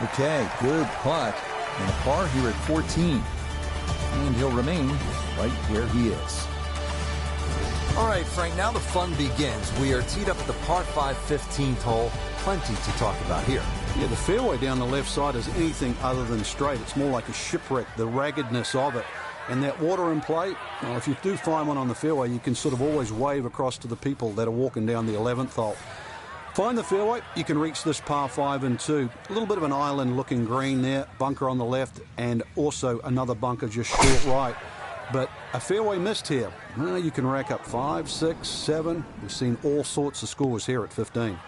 Okay, good putt. And a par here at 14. And he'll remain right where he is. All right, Frank, now the fun begins. We are teed up at the par 5 15th hole. Plenty to talk about here. Yeah, the fairway down the left side is anything other than straight. It's more like a shipwreck, the raggedness of it. And that water in play, well, if you do find one on the fairway, you can sort of always wave across to the people that are walking down the 11th hole. Find the fairway, you can reach this par 5 and 2. A little bit of an island looking green there, bunker on the left, and also another bunker just short right. But a fairway missed here. Well, you can rack up 5, 6, 7. We've seen all sorts of scores here at 15.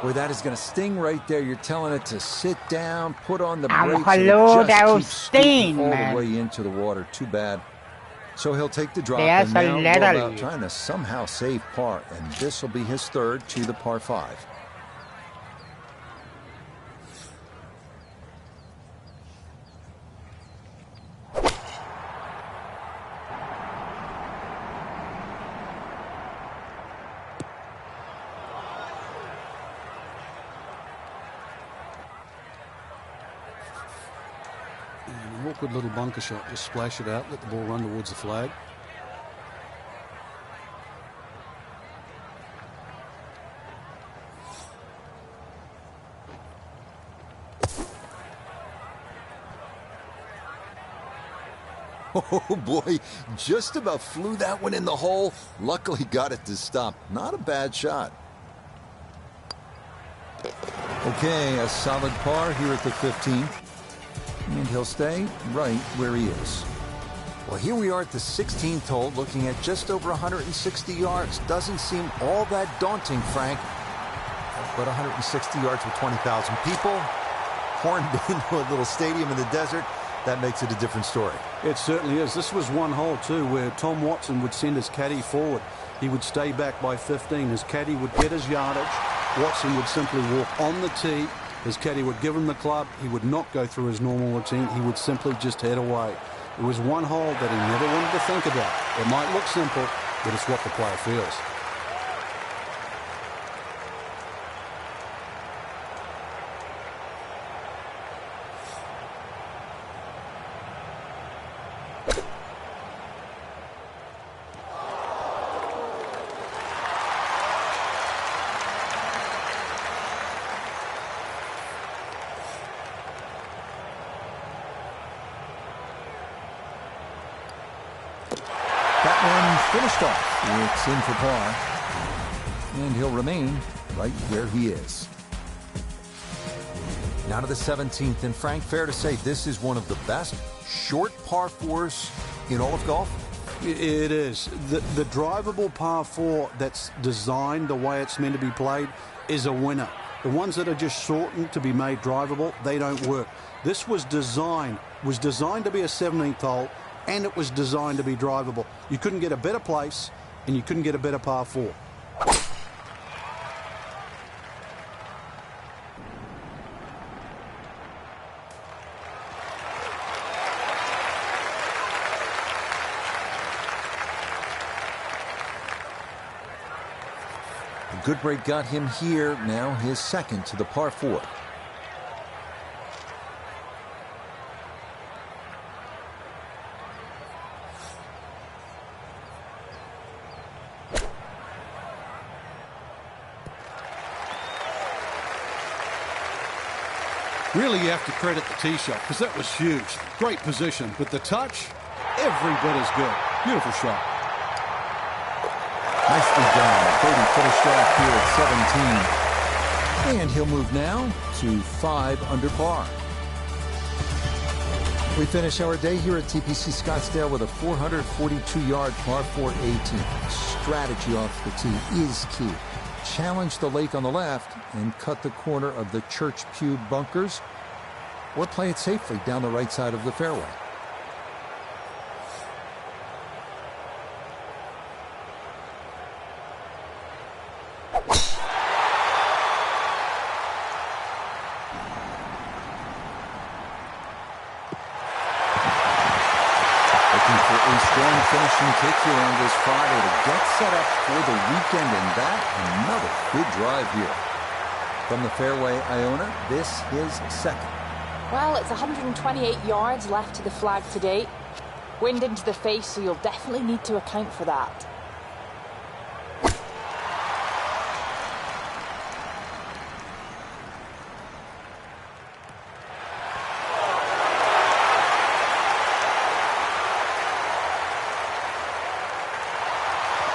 Boy, that is going to sting right there. You're telling it to sit down, put on the brakes, hello, and it that just was keeps scooting sting, all man. the way into the water. Too bad. So he'll take the drop There's and now a go little- about trying to somehow save par. And this will be his third to the par 5. And an awkward little bunker shot. Just splash it out, let the ball run towards the flag. Oh boy, just about flew that one in the hole. Luckily got it to stop. Not a bad shot. Okay, a solid par here at the 15th. And he'll stay right where he is. Well, here we are at the 16th hole, looking at just over 160 yards. Doesn't seem all that daunting, Frank. But 160 yards with 20,000 people, horned into a little stadium in the desert, that makes it a different story. It certainly is. This was one hole, too, where Tom Watson would send his caddy forward. He would stay back by 15. His caddy would get his yardage. Watson would simply walk on the tee. His caddy would give him the club. He would not go through his normal routine. He would simply just head away. It was one hole that he never wanted to think about. It might look simple, but it's what the player feels. That one finished off. It's in for par. And he'll remain right where he is. Now to the 17th, and Frank, fair to say this is one of the best short par fours in all of golf? It is. The drivable par 4 that's designed the way it's meant to be played is a winner. The ones that are just shortened to be made drivable, they don't work. This was designed to be a 17th hole, and it was designed to be drivable. You couldn't get a better place, and you couldn't get a better par 4. A good break got him here, now his second to the par 4. Really, you have to credit the tee shot because that was huge. Great position, but the touch, every bit as good. Beautiful shot. Nicely done. Birdie finished off here at 17. And he'll move now to 5 under par. We finish our day here at TPC Scottsdale with a 442-yard par 4 18. Strategy off the tee is key. Challenge the lake on the left and cut the corner of the Church Pew bunkers, or play it safely down the right side of the fairway. Looking for a strong finishing kick here on this Friday to get set up for the weekend, and that another good drive here. From the fairway, Iona, this is second. Well, it's 128 yards left to the flag today. Wind into the face, so you'll definitely need to account for that.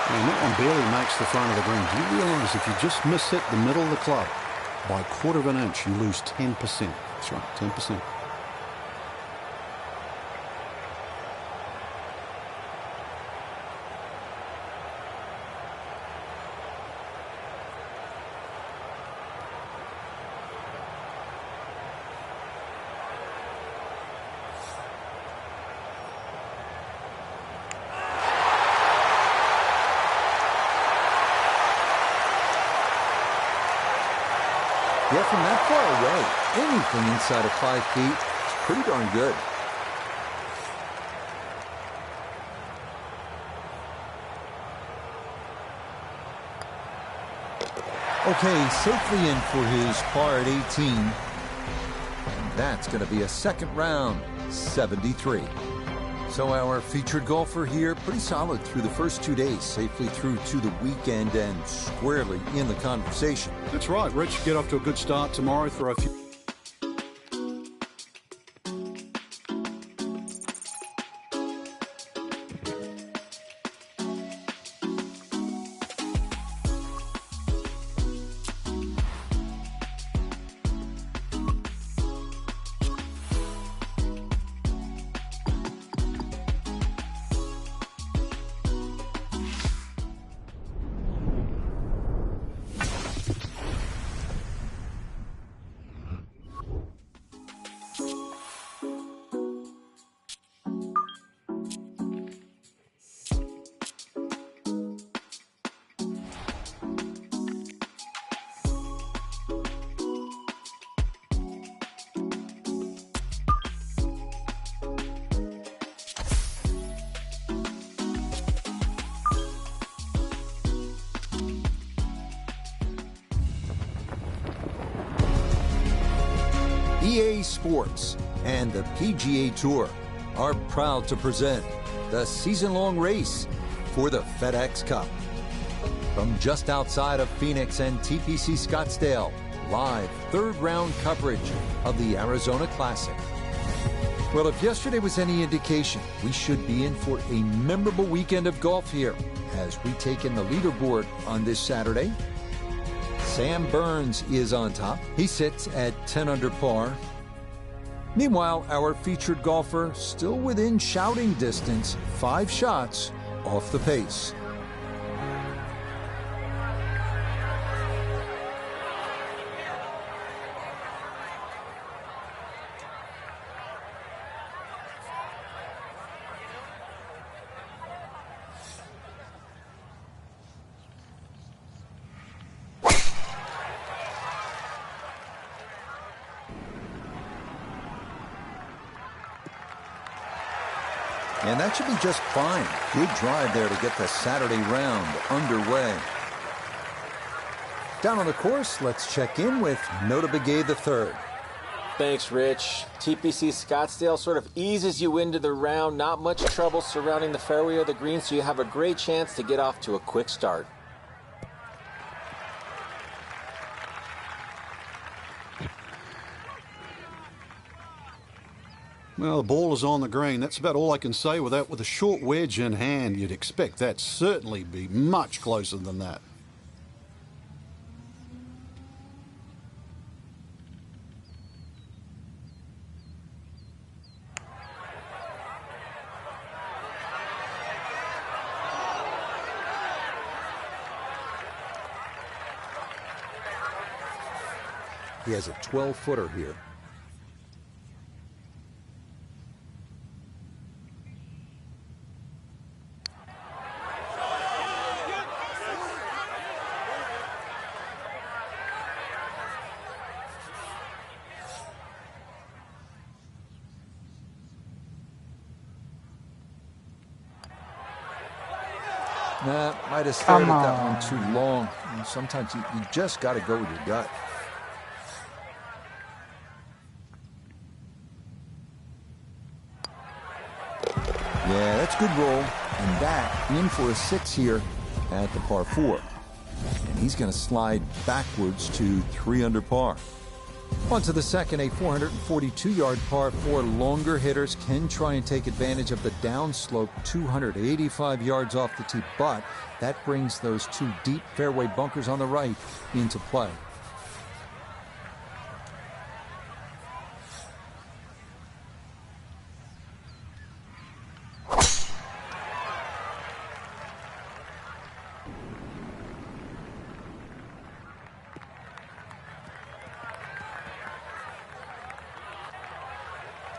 And that one barely makes the front of the green. Do you realise if you just miss hit the middle of the club by a quarter of an inch, you lose 10%. That's right, 10%. Yeah, from that far away, anything inside of 5 feet is pretty darn good. Okay, safely in for his par at 18. And that's going to be a second round, 73. So our featured golfer here, pretty solid through the first 2 days, safely through to the weekend and squarely in the conversation. That's right, Rich. Get off to a good start tomorrow for a few. EA Sports and the PGA Tour are proud to present the season-long race for the FedEx Cup. From just outside of Phoenix and TPC Scottsdale, live third-round coverage of the Arizona Classic. Well, if yesterday was any indication, we should be in for a memorable weekend of golf here as we take in the leaderboard on this Saturday. Sam Burns is on top. He sits at 10 under par. Meanwhile, our featured golfer still within shouting distance, 5 shots off the pace. And that should be just fine. Good drive there to get the Saturday round underway. Down on the course, let's check in with Nota Begay III. Thanks, Rich. TPC Scottsdale sort of eases you into the round. Not much trouble surrounding the fairway or the green, so you have a great chance to get off to a quick start. Well, the ball is on the green. That's about all I can say with that. With a short wedge in hand, you'd expect that certainly be much closer than that. He has a 12-footer here. Nah, might have stared at that one too long. And sometimes you just got to go with your gut. Yeah, that's good roll. And that in for a 6 here at the par 4. And he's going to slide backwards to 3 under par. On to the second, a 442-yard par 4. Longer hitters can try and take advantage of the downslope, 285 yards off the tee, but that brings those 2 deep fairway bunkers on the right into play.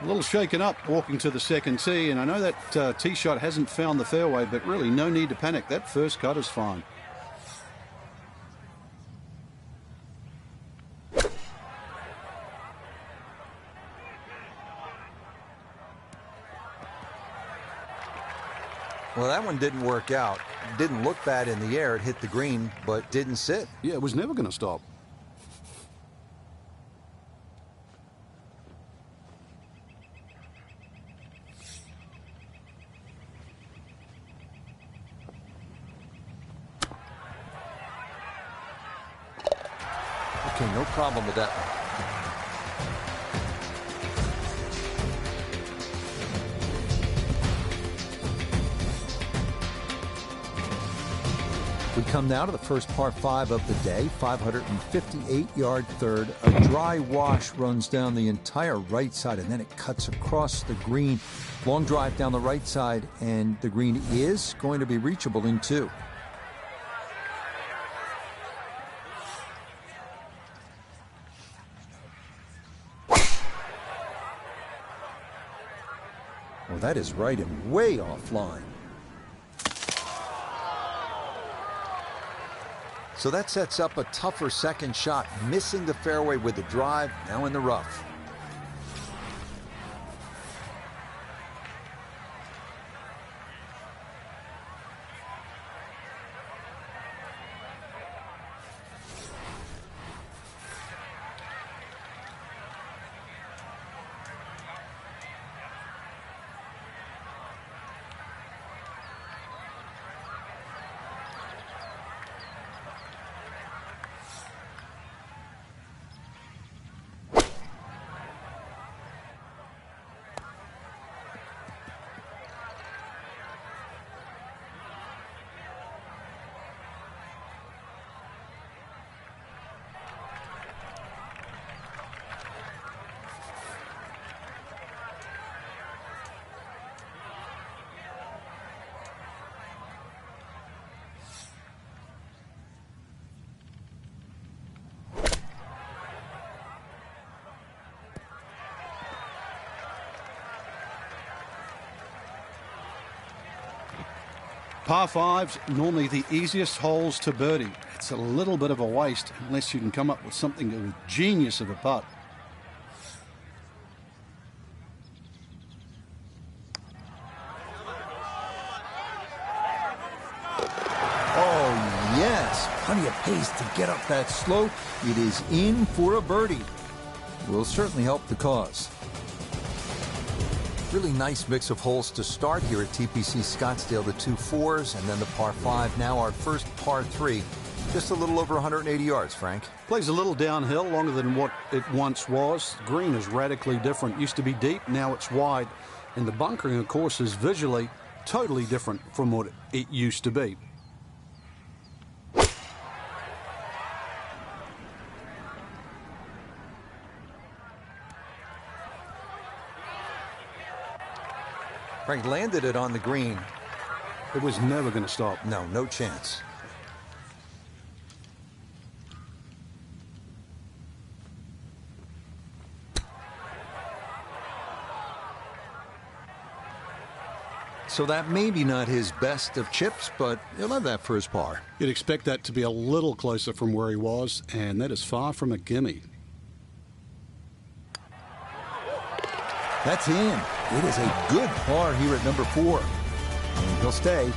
A little shaken up walking to the second tee, and I know that tee shot hasn't found the fairway, but really no need to panic. That first cut is fine. Well, that one didn't work out. It didn't look bad in the air. It hit the green, but didn't sit. Yeah, it was never going to stop. Okay, no problem with that one. We come now to the first par 5 of the day, 558-yard third. A dry wash runs down the entire right side, and then it cuts across the green. Long drive down the right side, and the green is going to be reachable in 2. Well, that is right and way offline. So that sets up a tougher second shot, missing the fairway with the drive, now in the rough. Par fives, normally the easiest holes to birdie. It's a little bit of a waste unless you can come up with something of a genius of a putt. Oh, yes. Plenty of pace to get up that slope. It is in for a birdie. Will certainly help the cause. Really nice mix of holes to start here at TPC Scottsdale. The 2 4s and then the par 5. Now our first par 3. Just a little over 180 yards, Frank. Plays a little downhill, longer than what it once was. Green is radically different. Used to be deep, now it's wide. And the bunkering, of course, is visually totally different from what it used to be. Frank landed it on the green. It was never going to stop. No, no chance. So that may be not his best of chips, but he'll have that for his par. You'd expect that to be a little closer from where he was, and that is far from a gimme. That's in. It is a good par here at number 4. And he'll stay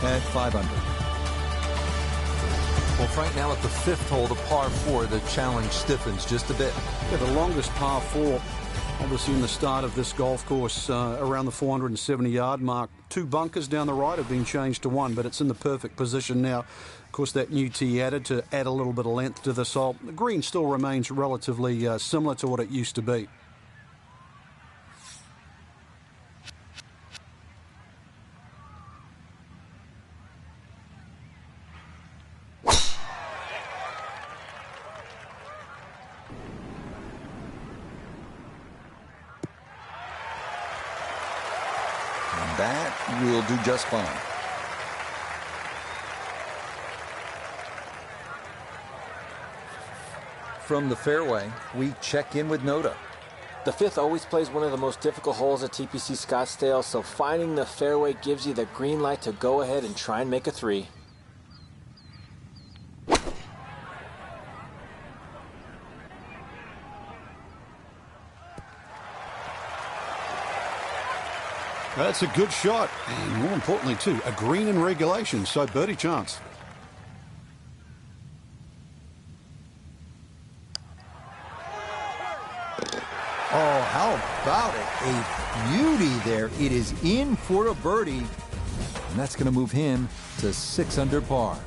at 5 under. Well, Frank, now at the 5th hole, the par 4, the challenge stiffens just a bit. Yeah, the longest par 4, obviously in the start of this golf course, around the 470-yard mark. 2 bunkers down the right have been changed to 1, but it's in the perfect position now. Of course, that new tee added to add a little bit of length to this hole. The green still remains relatively similar to what it used to be. That will do just fine. From the fairway, we check in with Noda. The 5th always plays one of the most difficult holes at TPC Scottsdale, so finding the fairway gives you the green light to go ahead and try and make a 3. That's a good shot, and more importantly, too, a green in regulation, so birdie chance. Oh, how about it? A beauty there. It is in for a birdie, and that's going to move him to 6 under par.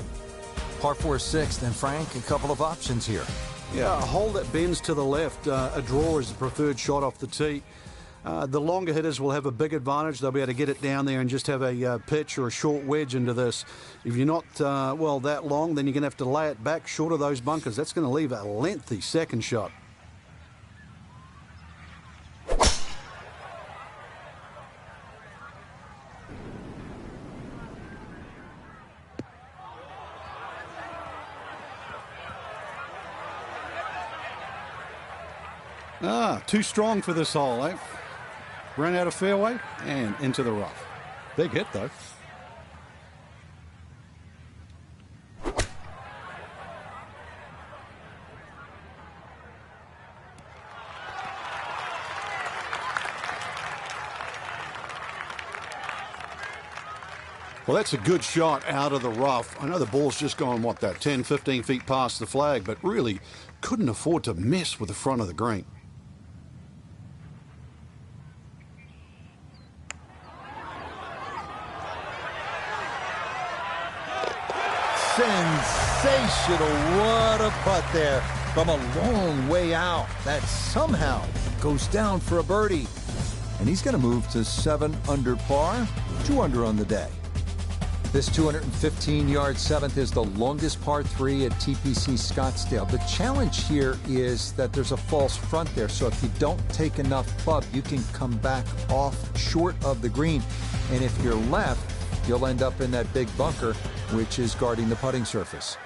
Par 4 6th, and Frank, a couple of options here. Yeah, a hole that bends to the left. A draw is the preferred shot off the tee. The longer hitters will have a big advantage. They'll be able to get it down there and just have a pitch or a short wedge into this. If you're not, well, that long, then you're going to have to lay it back short of those bunkers. That's going to leave a lengthy second shot. Too strong for this hole, eh? Ran out of fairway and into the rough. Big hit, though. Well, that's a good shot out of the rough. I know the ball's just gone, what, that 10, 15 feet past the flag, but really couldn't afford to miss with the front of the green. Sensational. What a putt there from a long way out. That somehow goes down for a birdie. And he's going to move to 7 under par, 2 under on the day. This 215-yard 7th is the longest par 3 at TPC Scottsdale. The challenge here is that there's a false front there, so if you don't take enough club, you can come back off short of the green. And if you're left, you'll end up in that big bunker, which is guarding the putting surface.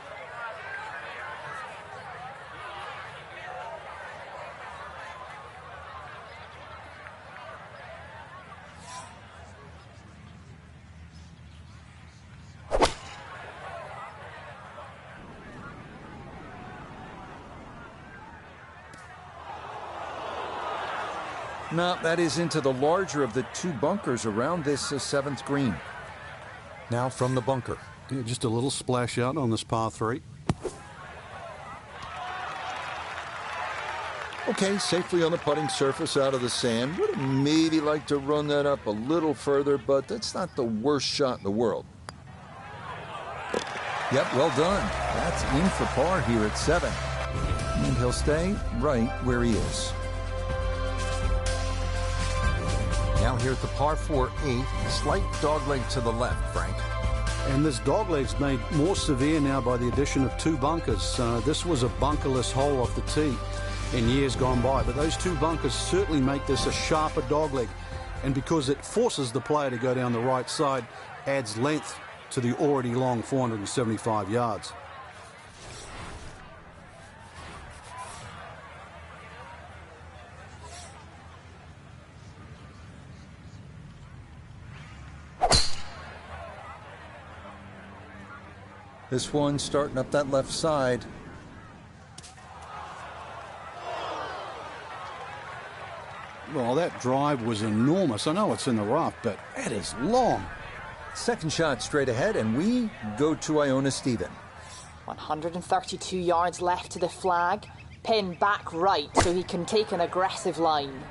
No, that is into the larger of the two bunkers around this seventh green. Now from the bunker. Yeah, just a little splash out on this par 3. Okay, safely on the putting surface out of the sand. Would have maybe liked to run that up a little further, but that's not the worst shot in the world. Yep, well done. That's in for par here at 7. And he'll stay right where he is. Now here at the par 4 8th, slight dogleg to the left, Frank. And this dogleg's made more severe now by the addition of 2 bunkers. This was a bunkerless hole off the tee in years gone by, but those 2 bunkers certainly make this a sharper dogleg. And because it forces the player to go down the right side, adds length to the already long 475 yards. This one starting up that left side. Well, that drive was enormous. I know it's in the rough, but that is long. Second shot straight ahead, and we go to Iona Stephen. 132 yards left to the flag. Pin back right so he can take an aggressive line.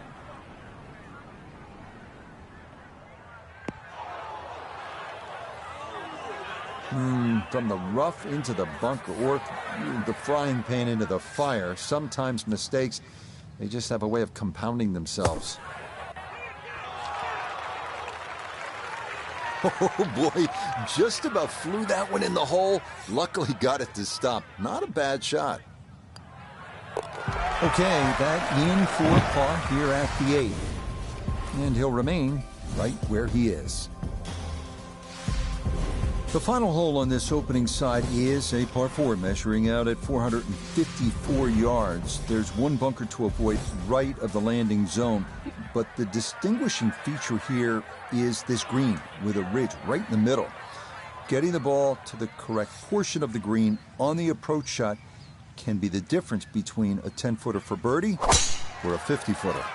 From the rough into the bunker, or the frying pan into the fire. Sometimes mistakes, they just have a way of compounding themselves. Oh boy, just about flew that one in the hole. Luckily got it to stop. Not a bad shot. Okay, that in for par here at the 8th. And he'll remain right where he is. The final hole on this opening side is a par 4 measuring out at 454 yards. There's one bunker to avoid right of the landing zone, but the distinguishing feature here is this green with a ridge right in the middle. Getting the ball to the correct portion of the green on the approach shot can be the difference between a 10-footer for birdie or a 50-footer.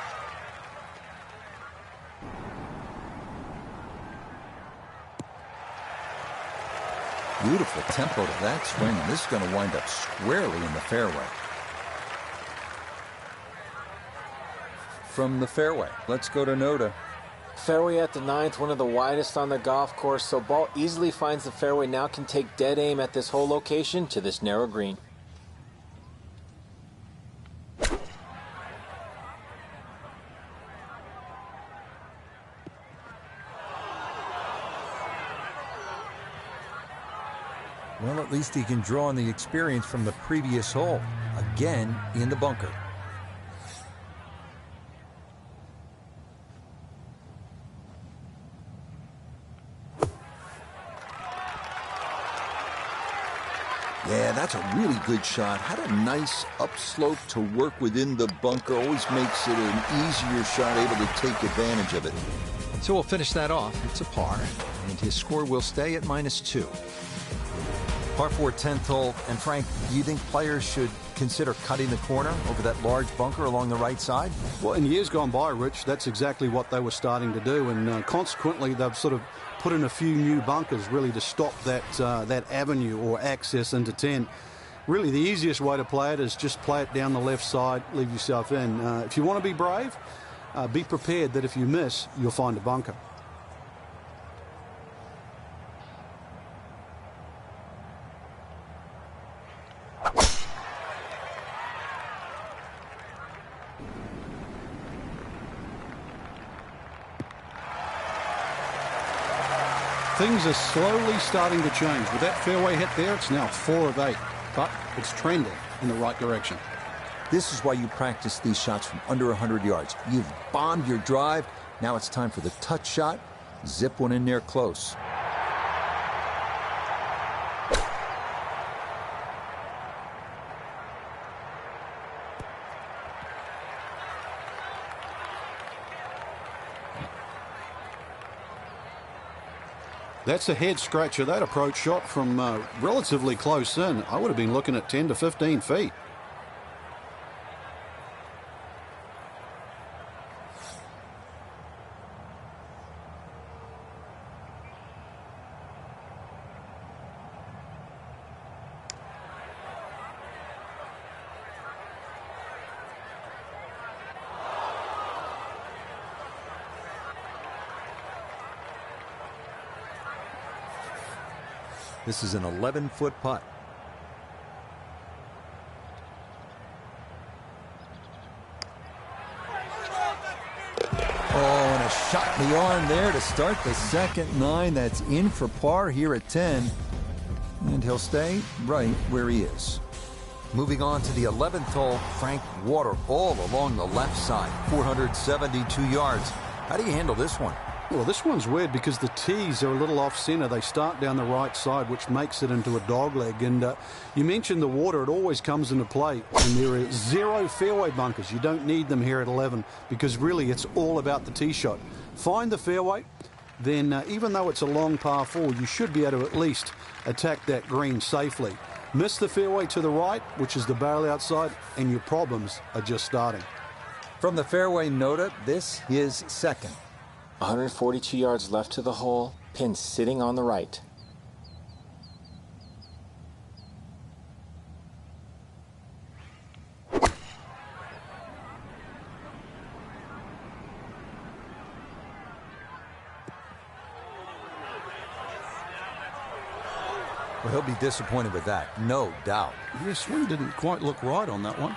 Beautiful tempo to that swing, and this is going to wind up squarely in the fairway. From the fairway, let's go to Noda. Fairway at the 9th, one of the widest on the golf course, so ball easily finds the fairway. Now can take dead aim at this hole location to this narrow green. Well, at least he can draw on the experience from the previous hole. Again, in the bunker. Yeah, that's a really good shot. Had a nice upslope to work within the bunker. Always makes it an easier shot, able to take advantage of it. So we'll finish that off. It's a par, and his score will stay at -2. Par 4 10th hole. And Frank, do you think players should consider cutting the corner over that large bunker along the right side? Well, in years gone by, Rich, that's exactly what they were starting to do, and consequently they've sort of put in a few new bunkers really to stop that that avenue or access into 10. Really, the easiest way to play it is just play it down the left side, leave yourself in. If you want to be brave, be prepared that if you miss, you'll find a bunker. Things are slowly starting to change. With that fairway hit there, it's now 4 of 8, but it's trending in the right direction. This is why you practice these shots from under 100 yards. You've bombed your drive. Now it's time for the touch shot. Zip one in there close. That's a head scratcher. That approach shot from relatively close in. I would have been looking at 10 to 15 feet. This is an 11-foot putt. Oh, and a shot in the arm there to start the second 9. That's in for par here at 10. And he'll stay right where he is. Moving on to the 11th hole, Frank Water all along the left side, 472 yards. How do you handle this one? Well, this one's weird because the tees are a little off-center. They start down the right side, which makes it into a dogleg. And you mentioned the water. It always comes into play. And there are 0 fairway bunkers. You don't need them here at 11 because really it's all about the tee shot. Find the fairway. Then even though it's a long par 4, you should be able to at least attack that green safely. Miss the fairway to the right, which is the barrel outside, and your problems are just starting. From the fairway nota, this is second. 142 yards left to the hole, pin sitting on the right. Well, he'll be disappointed with that, no doubt. Your swing didn't quite look right on that one.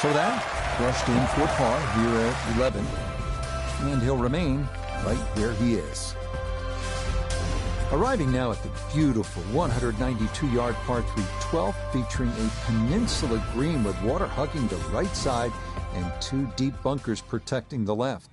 So that brushed in for par here at 11, and he'll remain right where he is. Arriving now at the beautiful 192-yard par 3 12th, featuring a peninsula green with water hugging the right side and 2 deep bunkers protecting the left.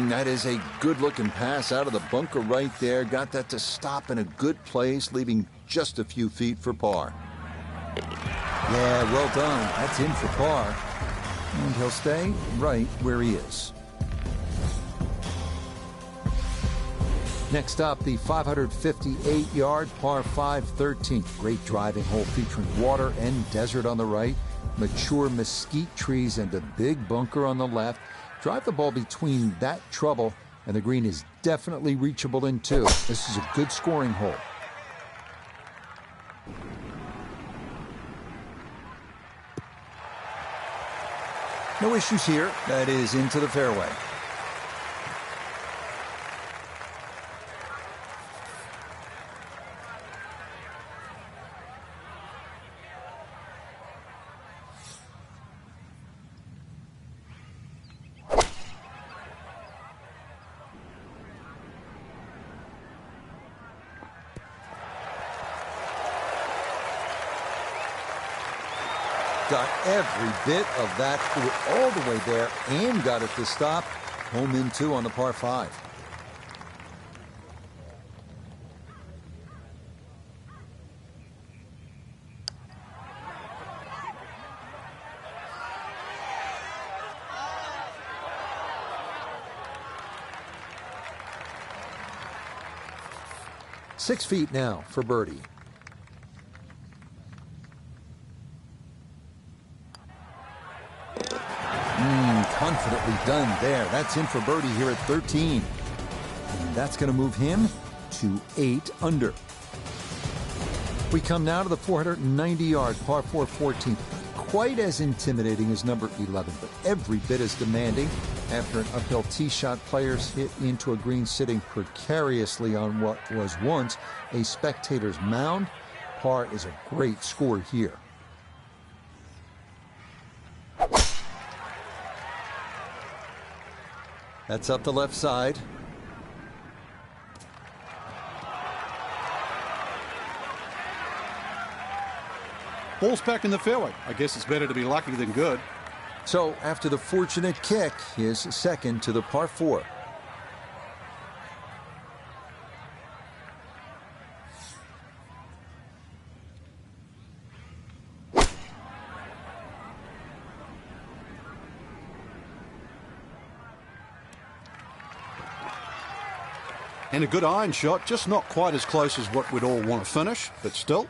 That is a good-looking pass out of the bunker right there. Got that to stop in a good place, leaving just a few feet for par. Yeah, well done. That's in for par. And he'll stay right where he is. Next up, the 558-yard par 5 13th. Great driving hole featuring water and desert on the right, mature mesquite trees, and a big bunker on the left. Drive the ball between that trouble, and the green is definitely reachable in 2. This is a good scoring hole. No issues here. That is into the fairway. Got every bit of that foot all the way there and got it to stop. Home in 2 on the par 5. Six feet now for birdie. Confidently done there. That's in for birdie here at 13. And that's going to move him to 8 under. We come now to the 490-yard par 4 14th. Quite as intimidating as number 11, but every bit as demanding. After an uphill tee shot, players hit into a green sitting precariously on what was once a spectator's mound. Par is a great score here. That's up the left side. Ball's back in the fairway. I guess it's better to be lucky than good. So after the fortunate kick, his second to the par 4. And a good iron shot, just not quite as close as what we'd all want to finish, but still.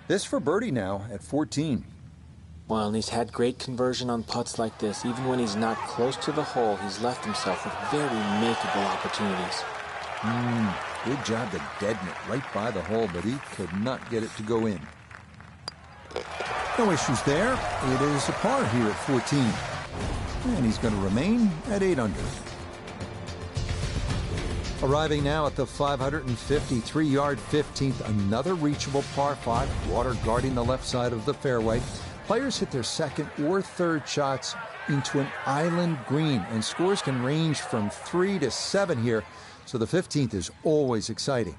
This for birdie now at 14. Well, and he's had great conversion on putts like this. Even when he's not close to the hole, he's left himself with very makeable opportunities. Good job to deaden it right by the hole, but he could not get it to go in. No issues there. It is a par here at 14. And he's going to remain at 8 under. Arriving now at the 553-yard 15th, another reachable par 5, water guarding the left side of the fairway. Players hit their second or third shots into an island green, and scores can range from 3 to 7 here, so the 15th is always exciting.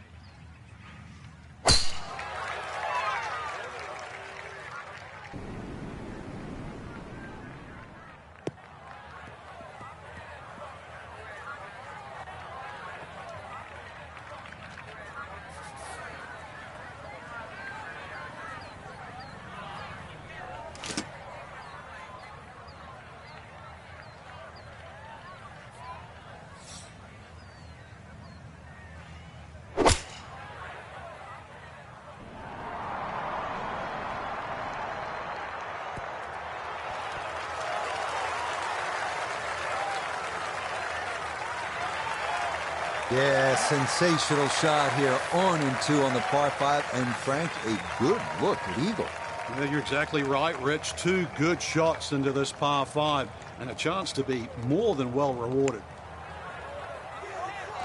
Yeah, sensational shot here, on and 2 on the par 5, and Frank, a good look at eagle. Yeah, you're exactly right, Rich. 2 good shots into this par 5, and a chance to be more than well rewarded.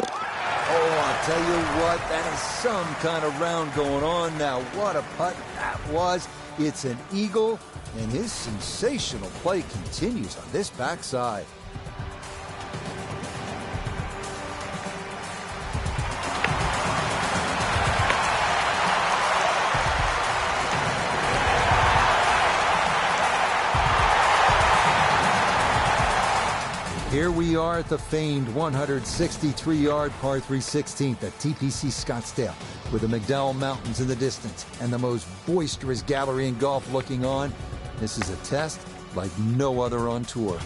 Oh, I'll tell you what, that is some kind of round going on now. What a putt that was. It's an eagle, and his sensational play continues on this backside. Here we are at the famed 163-yard par 3 16th at TPC Scottsdale, with the McDowell Mountains in the distance and the most boisterous gallery in golf looking on. This is a test like no other on tour.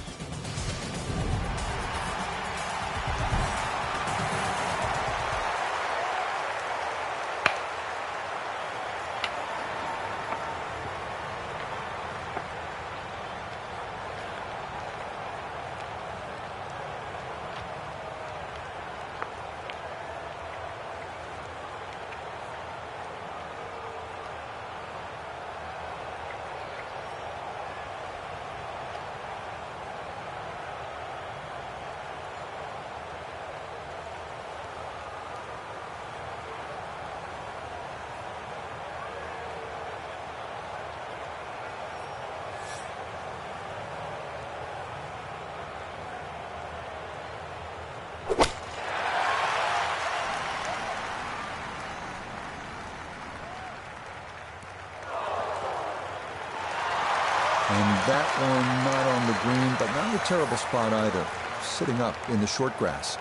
And that one not on the green, but not a terrible spot either. Sitting up in the short grass.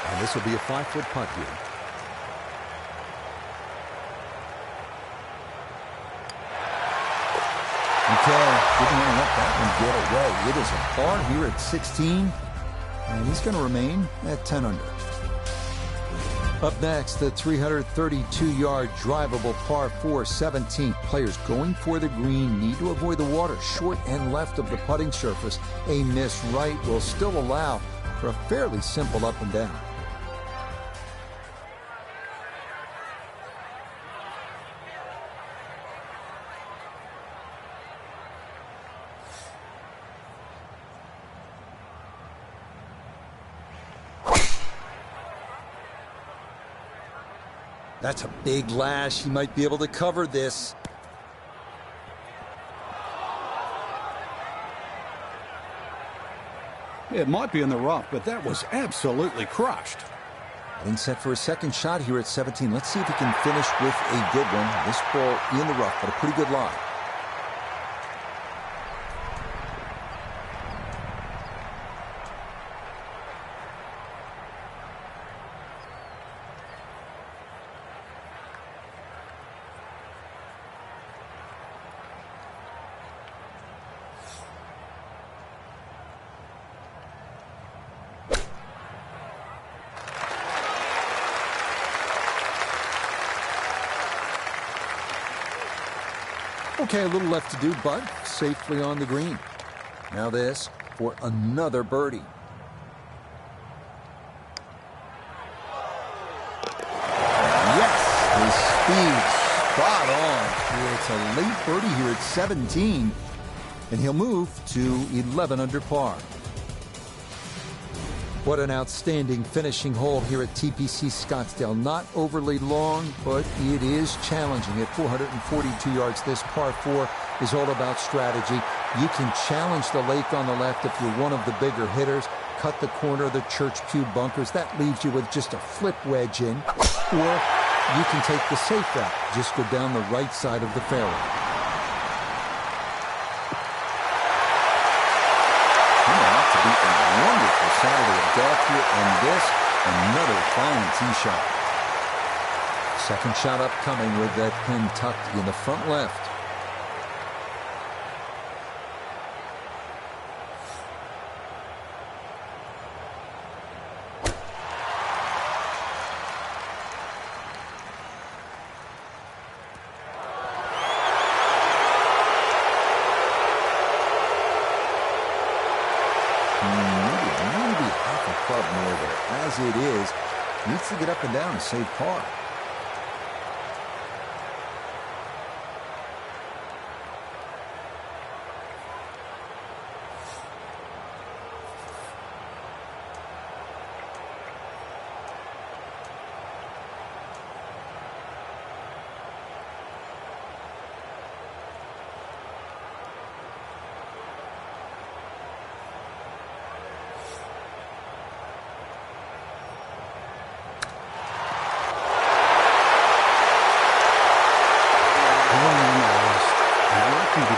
And this will be a 5-foot putt here. Okay, didn't want to let that one get away. It is a par here at 16, and he's going to remain at 10 under. Up next, the 332-yard drivable par 4 17th. Players going for the green need to avoid the water short and left of the putting surface. A miss right will still allow for a fairly simple up and down. That's a big lash. He might be able to cover this. It might be in the rough, but that was absolutely crushed. Getting set for a second shot here at 17. Let's see if he can finish with a good one. This ball in the rough, but a pretty good lie. Okay, a little left to do, but safely on the green. Now this for another birdie. Yes, his speed spot on. It's a late birdie here at 17, and he'll move to 11 under par. What an outstanding finishing hole here at TPC Scottsdale. Not overly long, but it is challenging. At 442 yards, this par 4 is all about strategy. You can challenge the lake on the left if you're one of the bigger hitters. Cut the corner of the Church Pew bunkers. That leaves you with just a flip wedge in. Or you can take the safe route. Just go down the right side of the fairway. Wonderful Saturday of golf here, and this, another fine tee shot. Second shot upcoming with that pin tucked in the front left. As it is, needs to get up and down to save par.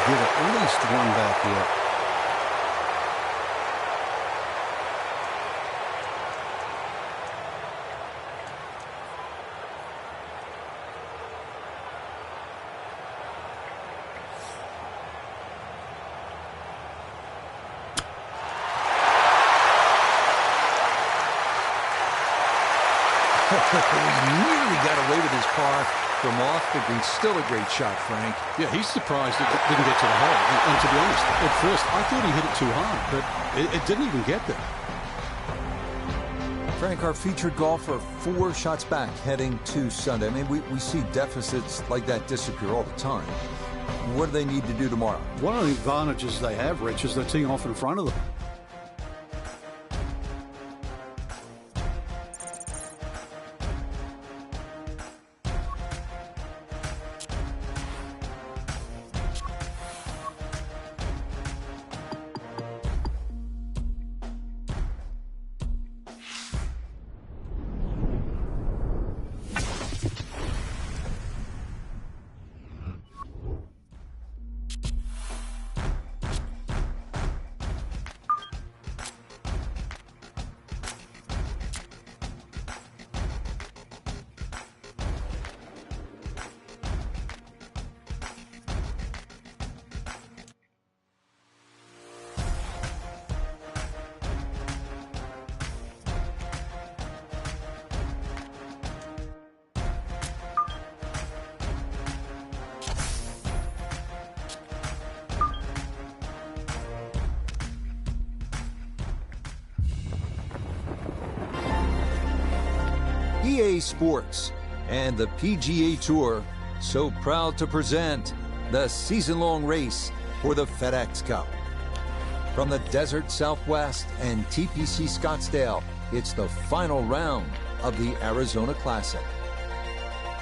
Give it at least one back here. He nearly got away with his par from off the green. Still a great shot, Frank. Yeah, he's surprised it didn't get to the hole. And to be honest, at first I thought he hit it too hard, but it didn't even get there. Frank, our featured golfer, 4 shots back heading to Sunday. I mean, we see deficits like that disappear all the time. What do they need to do tomorrow? One of the advantages they have, Rich, is they're teeing off in front of them. EA Sports and the PGA Tour so proud to present the season-long race for the FedEx Cup. From the desert Southwest and TPC Scottsdale, it's the final round of the Arizona Classic.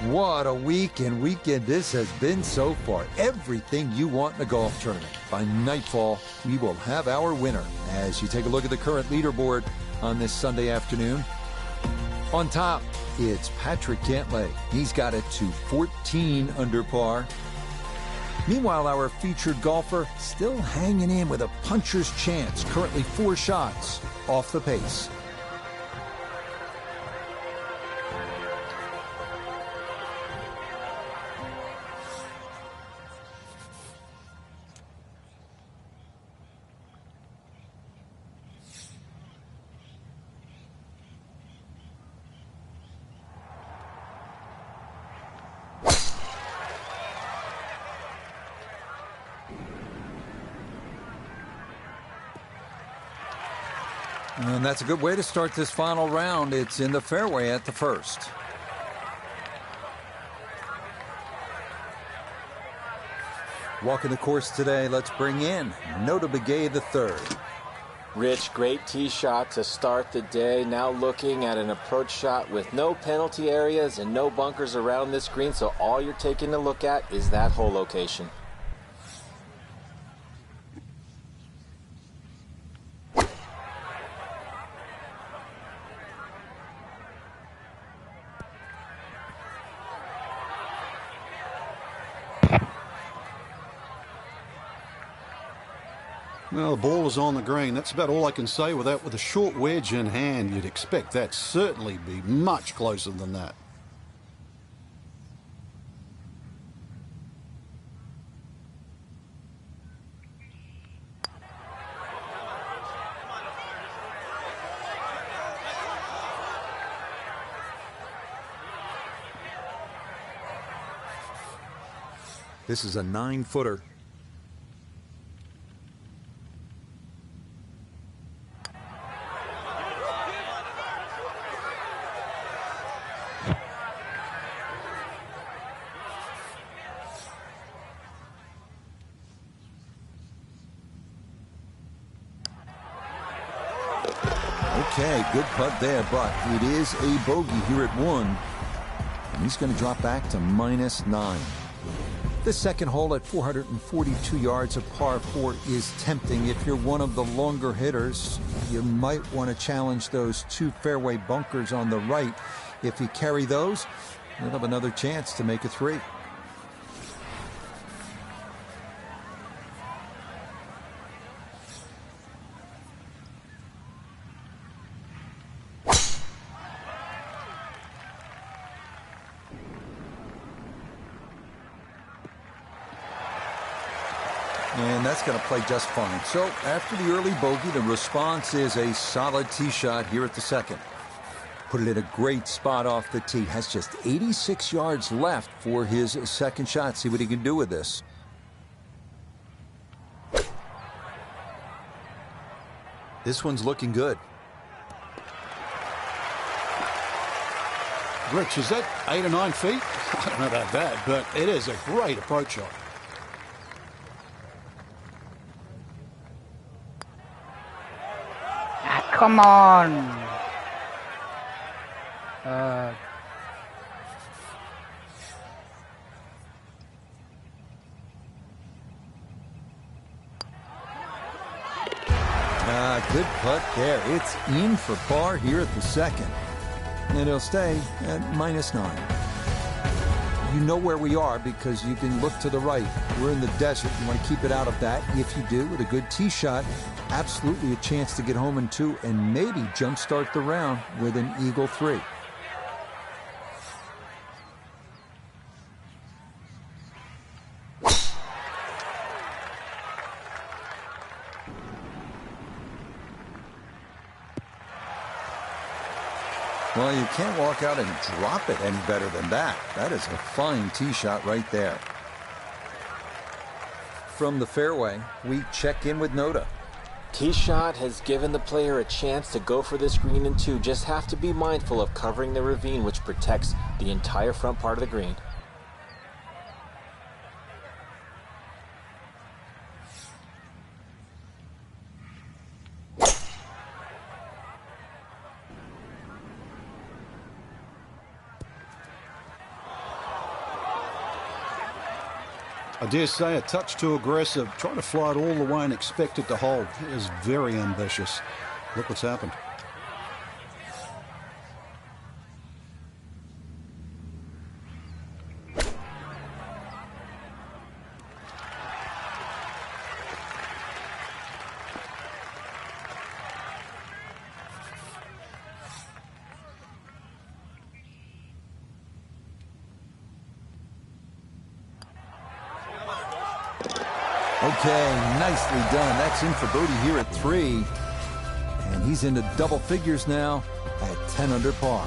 What a week and weekend this has been so far. Everything you want in a golf tournament. By nightfall, we will have our winner as you take a look at the current leaderboard on this Sunday afternoon. On top, it's Patrick Cantlay. He's got it to 14 under par. Meanwhile, our featured golfer still hanging in with a puncher's chance, currently 4 shots off the pace. And that's a good way to start this final round. It's in the fairway at the first. Walking the course today, let's bring in Nota Begay III. Rich, great tee shot to start the day. Now looking at an approach shot with no penalty areas and no bunkers around this green, so all you're taking a look at is that hole location. Well, the ball is on the green. That's about all I can say with that. With a short wedge in hand, you'd expect that certainly be much closer than that. This is a 9-footer. Okay, good putt there, but it is a bogey here at 1. And he's going to drop back to -9. The second hole at 442 yards of par 4 is tempting. If you're one of the longer hitters, you might want to challenge those 2 fairway bunkers on the right. If you carry those, you'll have another chance to make a 3. And that's going to play just fine. So after the early bogey, the response is a solid tee shot here at the second. Put it in a great spot off the tee. Has just 86 yards left for his second shot. See what he can do with this. This one's looking good. Rich, is that 8 or 9 feet? I don't know about that, but it is a great approach shot. Come on. Good putt there. It's in for par here at the second. And it'll stay at -9. You know where we are because you can look to the right. We're in the desert. You want to keep it out of that. If you do, with a good tee shot, absolutely a chance to get home in 2 and maybe jumpstart the round with an eagle 3. Well, you can't walk out and drop it any better than that. That is a fine tee shot right there. From the fairway, we check in with Nota. Tee shot has given the player a chance to go for this green in 2. Just have to be mindful of covering the ravine, which protects the entire front part of the green. I dare say a touch too aggressive, trying to fly it all the way and expect it to hold. It is very ambitious. Look what's happened. Okay, nicely done. That's in for birdie here at 3. And he's into double figures now at 10 under par.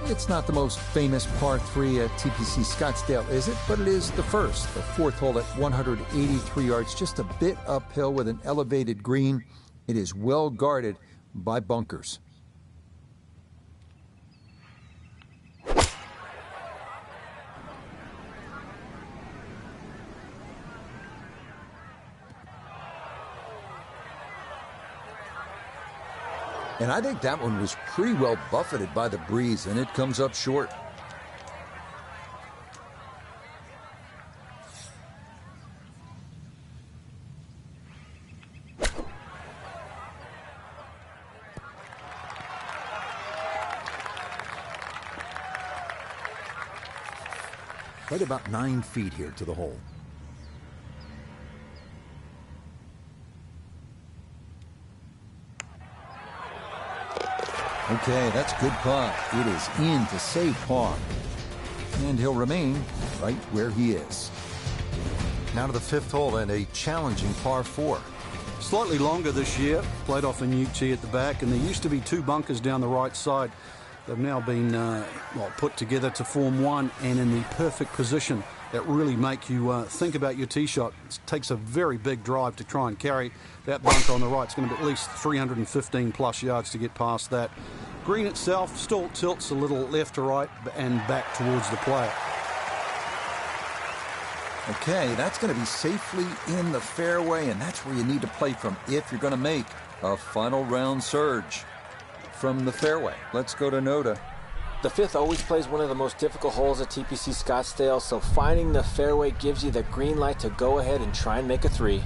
It's not the most famous par 3 at TPC Scottsdale, is it? But it is the first. The fourth hole at 183 yards, just a bit uphill with an elevated green. It is well guarded by bunkers. And I think that one was pretty well buffeted by the breeze, and it comes up short. Right about 9 feet here to the hole. Okay, that's good putt. It is in to save par. And he'll remain right where he is. Now to the 5th hole and a challenging par 4. Slightly longer this year. Played off a new tee at the back, and there used to be 2 bunkers down the right side. They've now been put together to form one, and in the perfect position that really make you think about your tee shot. It takes a very big drive to try and carry that bunker on the right. It's going to be at least 315 plus yards to get past that. Green itself still tilts a little left to right and back towards the player. Okay, that's going to be safely in the fairway, and that's where you need to play from if you're going to make a final round surge. From the fairway, let's go to Noda. The 5th always plays one of the most difficult holes at TPC Scottsdale, so finding the fairway gives you the green light to go ahead and try and make a 3.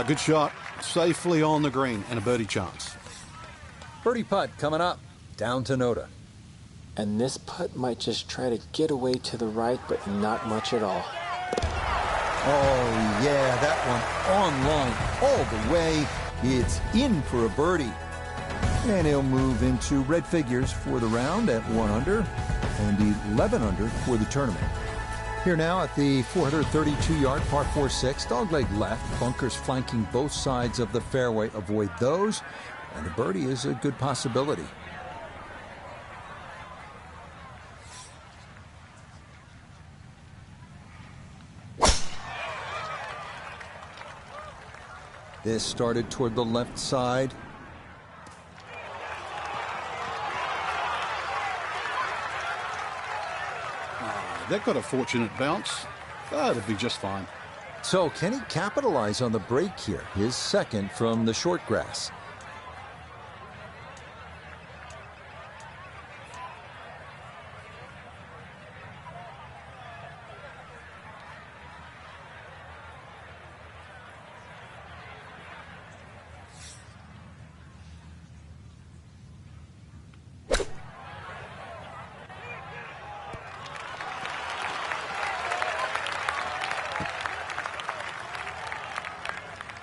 Good shot. Safely on the green and a birdie chance. Birdie putt coming up. Down to Noda. And this putt might just try to get away to the right, but not much at all. Oh, yeah, that one on line all the way. It's in for a birdie. And he'll move into red figures for the round at 1 under and 11 under for the tournament. Here now at the 432-yard par 4-6, dogleg left, bunkers flanking both sides of the fairway. Avoid those, and a birdie is a good possibility. This started toward the left side. That got a fortunate bounce. That'll be just fine. So can he capitalize on the break here? His second from the short grass.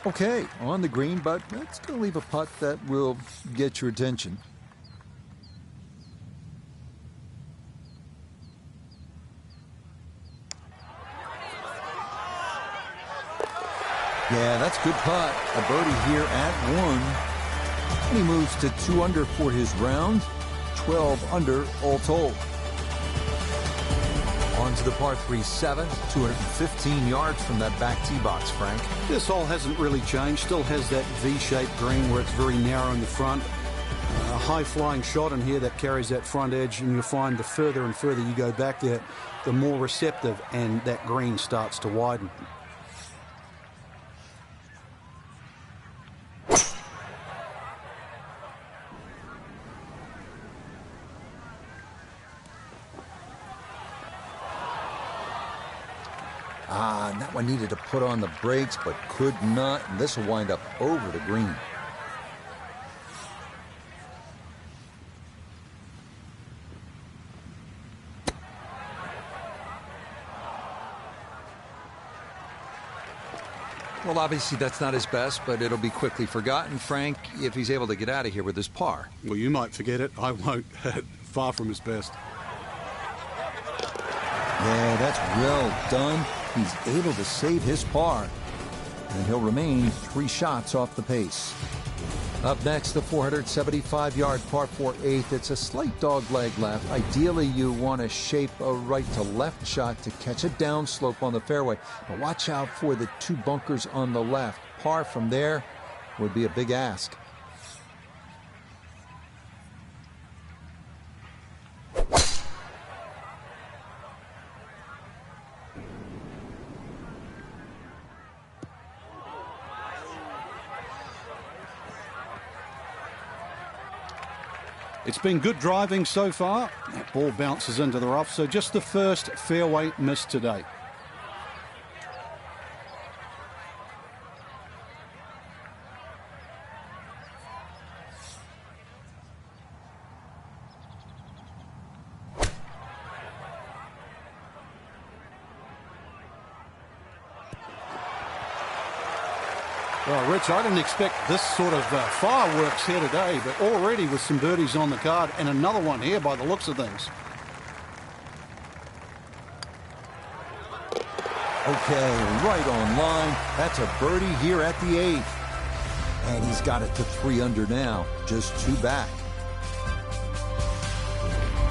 Okay, on the green, but that's going to leave a putt that will get your attention. Yeah, that's good putt. A birdie here at 1. And he moves to 2 under for his round. 12 under all told. On to the par 3-7, 215 yards from that back tee box, Frank. This hole hasn't really changed. Still has that V-shaped green where it's very narrow in the front. high-flying shot in here that carries that front edge, and you'll find the further and further you go back there, the more receptive, and that green starts to widen. And that one needed to put on the brakes, but could not. And this will wind up over the green. Well, obviously that's not his best, but it'll be quickly forgotten, Frank, if he's able to get out of here with his par. Well, you might forget it. I won't. Far from his best. Yeah, that's well done. He's able to save his par, and he'll remain 3 shots off the pace. Up next, the 475-yard par 4 8th. It's a slight dog-leg left. Ideally, you want to shape a right-to-left shot to catch a downslope on the fairway. But watch out for the 2 bunkers on the left. Par from there would be a big ask. It's been good driving so far. That ball bounces into the rough, so just the first fairway miss today. Well, Rich, I didn't expect this sort of fireworks here today, but already with some birdies on the card and another one here by the looks of things. Okay, right on line. That's a birdie here at the 8th. And he's got it to 3 under now, just 2 back.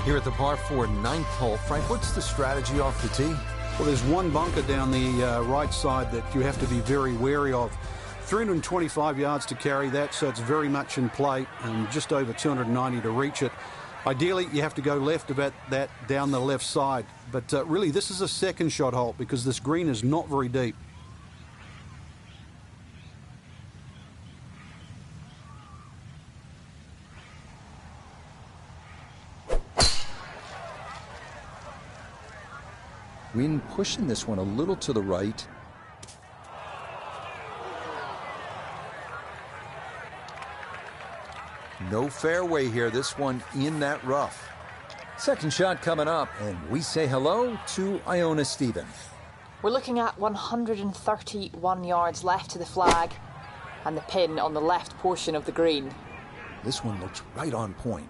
Here at the par 4 9th hole, Frank, what's the strategy off the tee? Well, there's one bunker down the right side that you have to be very wary of. 325 yards to carry that, so it's very much in play, and just over 290 to reach it. Ideally, you have to go left about that down the left side. But really, this is a second shot hole because this green is not very deep. Wind pushing this one a little to the right. No fairway here, this one in that rough. Second shot coming up, and we say hello to Iona Stephen. We're looking at 131 yards left to the flag and the pin on the left portion of the green. This one looks right on point.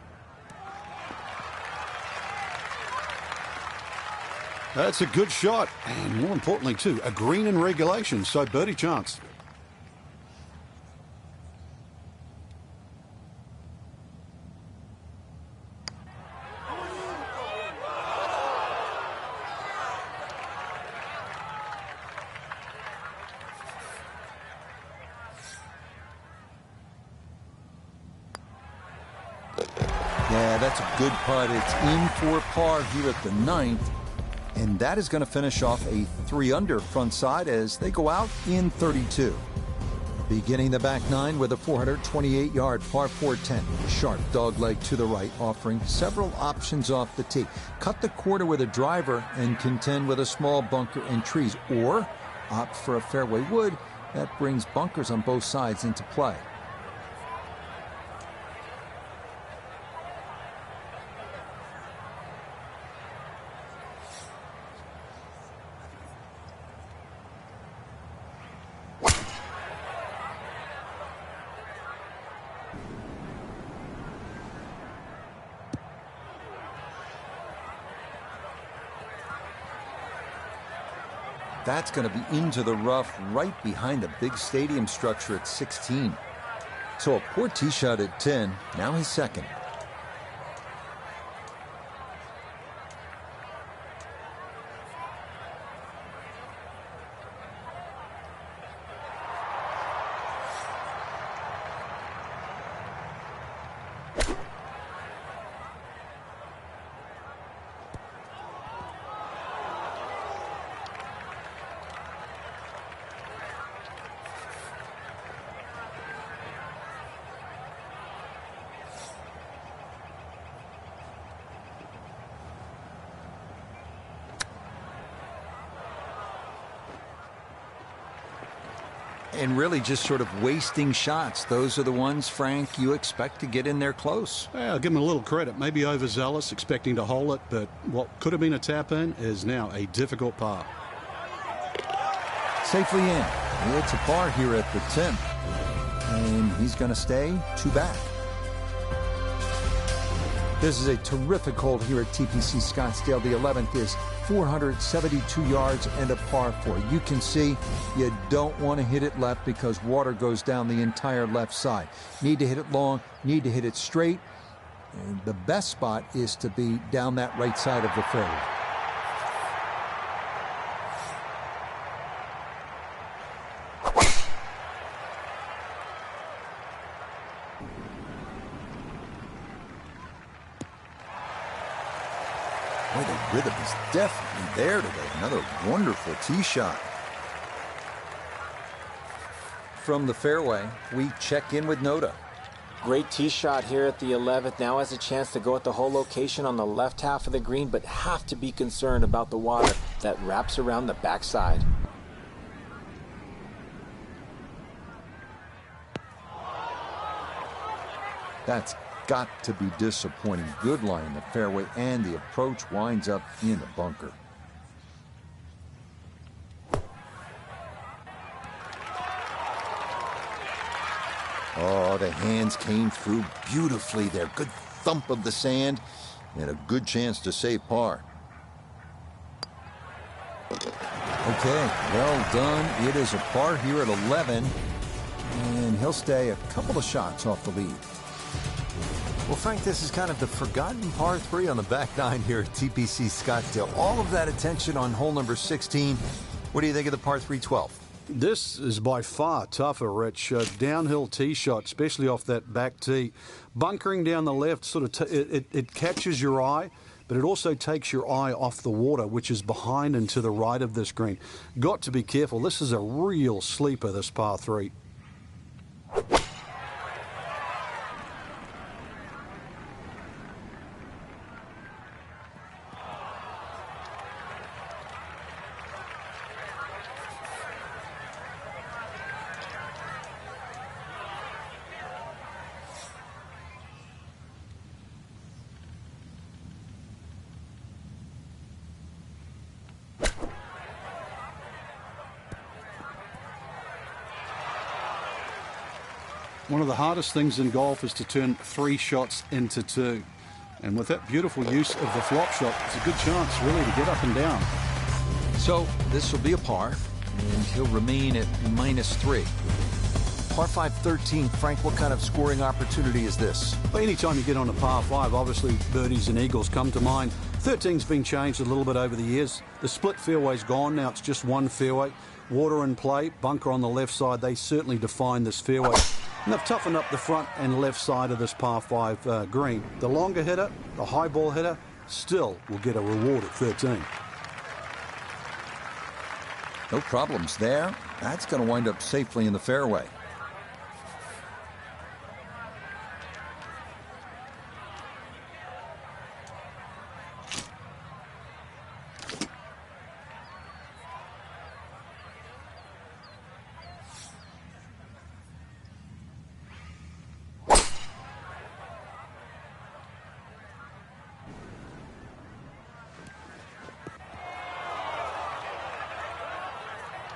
That's a good shot, and more importantly too, a green in regulation, so birdie chance. Yeah, that's a good putt. It's in for par here at the 9th. And that is going to finish off a 3 under front side as they go out in 32. Beginning the back 9 with a 428-yard par 4 10. Sharp dogleg to the right, offering several options off the tee. Cut the quarter with a driver and contend with a small bunker and trees. Or opt for a fairway wood that brings bunkers on both sides into play. That's going to be into the rough right behind the big stadium structure at 16. So a poor tee shot at 10, now his second. And really just sort of wasting shots. Those are the ones, Frank, you expect to get in there close. Yeah, I'll give him a little credit. Maybe overzealous, expecting to hole it, but what could have been a tap-in is now a difficult par. Safely in. It's a par here at the 10th. And he's going to stay 2 back. This is a terrific hole here at TPC Scottsdale. The 11th is 472 yards and a par 4. You can see you don't want to hit it left because water goes down the entire left side. Need to hit it long, need to hit it straight. And the best spot is to be down that right side of the fairway. Boy, the rhythm is definitely there today. Another wonderful tee shot. From the fairway, we check in with Noda. Great tee shot here at the 11th. Now has a chance to go at the hole location on the left half of the green, but have to be concerned about the water that wraps around the backside. That's got to be disappointing. Good line in the fairway, and the approach winds up in the bunker. Oh, the hands came through beautifully there. Good thump of the sand and a good chance to save par. Okay, well done. It is a par here at 11, and he'll stay a couple of shots off the lead. Well, Frank, this is kind of the forgotten par 3 on the back 9 here at TPC Scottsdale. All of that attention on hole number 16. What do you think of the par 3 12? This is by far tougher, Rich. Downhill tee shot, especially off that back tee. Bunkering down the left, sort of it catches your eye, but it also takes your eye off the water, which is behind and to the right of this green. Got to be careful. This is a real sleeper, this par 3. One of the hardest things in golf is to turn 3 shots into 2. And with that beautiful use of the flop shot, it's a good chance, really, to get up and down. So this will be a par, and he'll remain at -3. Par 5 13, Frank, what kind of scoring opportunity is this? Well, anytime you get on a par 5, obviously birdies and eagles come to mind. 13's been changed a little bit over the years. The split fairway's gone. Now it's just one fairway. Water in play, bunker on the left side. They certainly define this fairway. And they've toughened up the front and left side of this par 5 green. The longer hitter, the high ball hitter, still will get a reward at 13. No problems there. That's going to wind up safely in the fairway.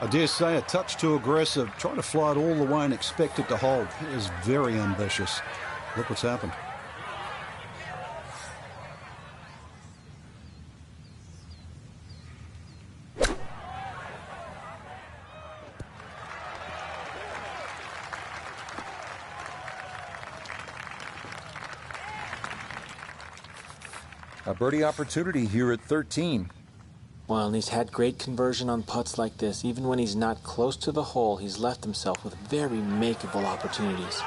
I dare say a touch too aggressive. Trying to fly it all the way and expect it to hold. He is very ambitious. Look what's happened. A birdie opportunity here at 13. Well, and he's had great conversion on putts like this. Even when he's not close to the hole, he's left himself with very makeable opportunities.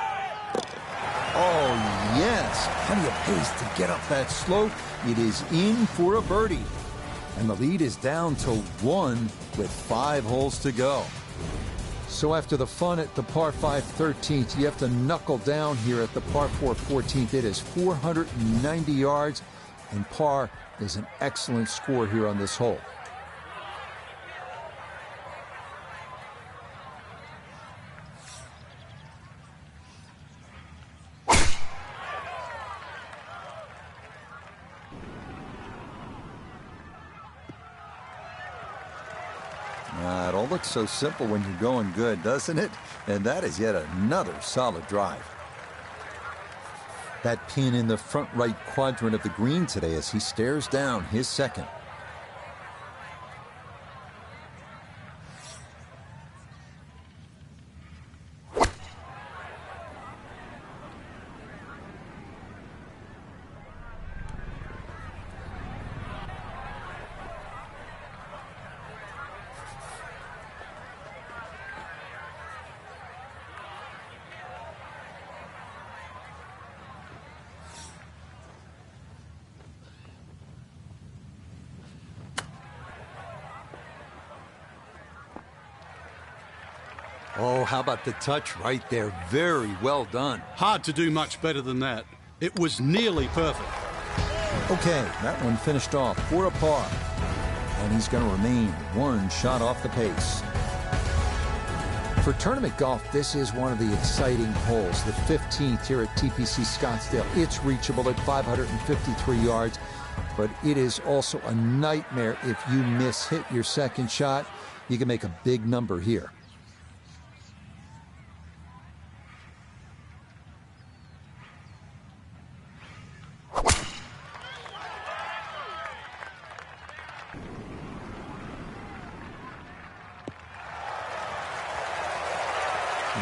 Oh, yes. Plenty of pace to get up that slope. It is in for a birdie. And the lead is down to 1 with 5 holes to go. So after the fun at the par 5 13th, you have to knuckle down here at the par 4 14th. It is 490 yards, and par is an excellent score here on this hole. It all looks so simple when you're going good, doesn't it? And that is yet another solid drive. That pin in the front right quadrant of the green today as he stares down his second. Oh, how about the touch right there? Very well done. Hard to do much better than that. It was nearly perfect. Okay, that one finished off for a par. And he's going to remain one shot off the pace. For tournament golf, this is one of the exciting holes, the 15th here at TPC Scottsdale. It's reachable at 553 yards, but it is also a nightmare if you miss-hit your second shot. You can make a big number here.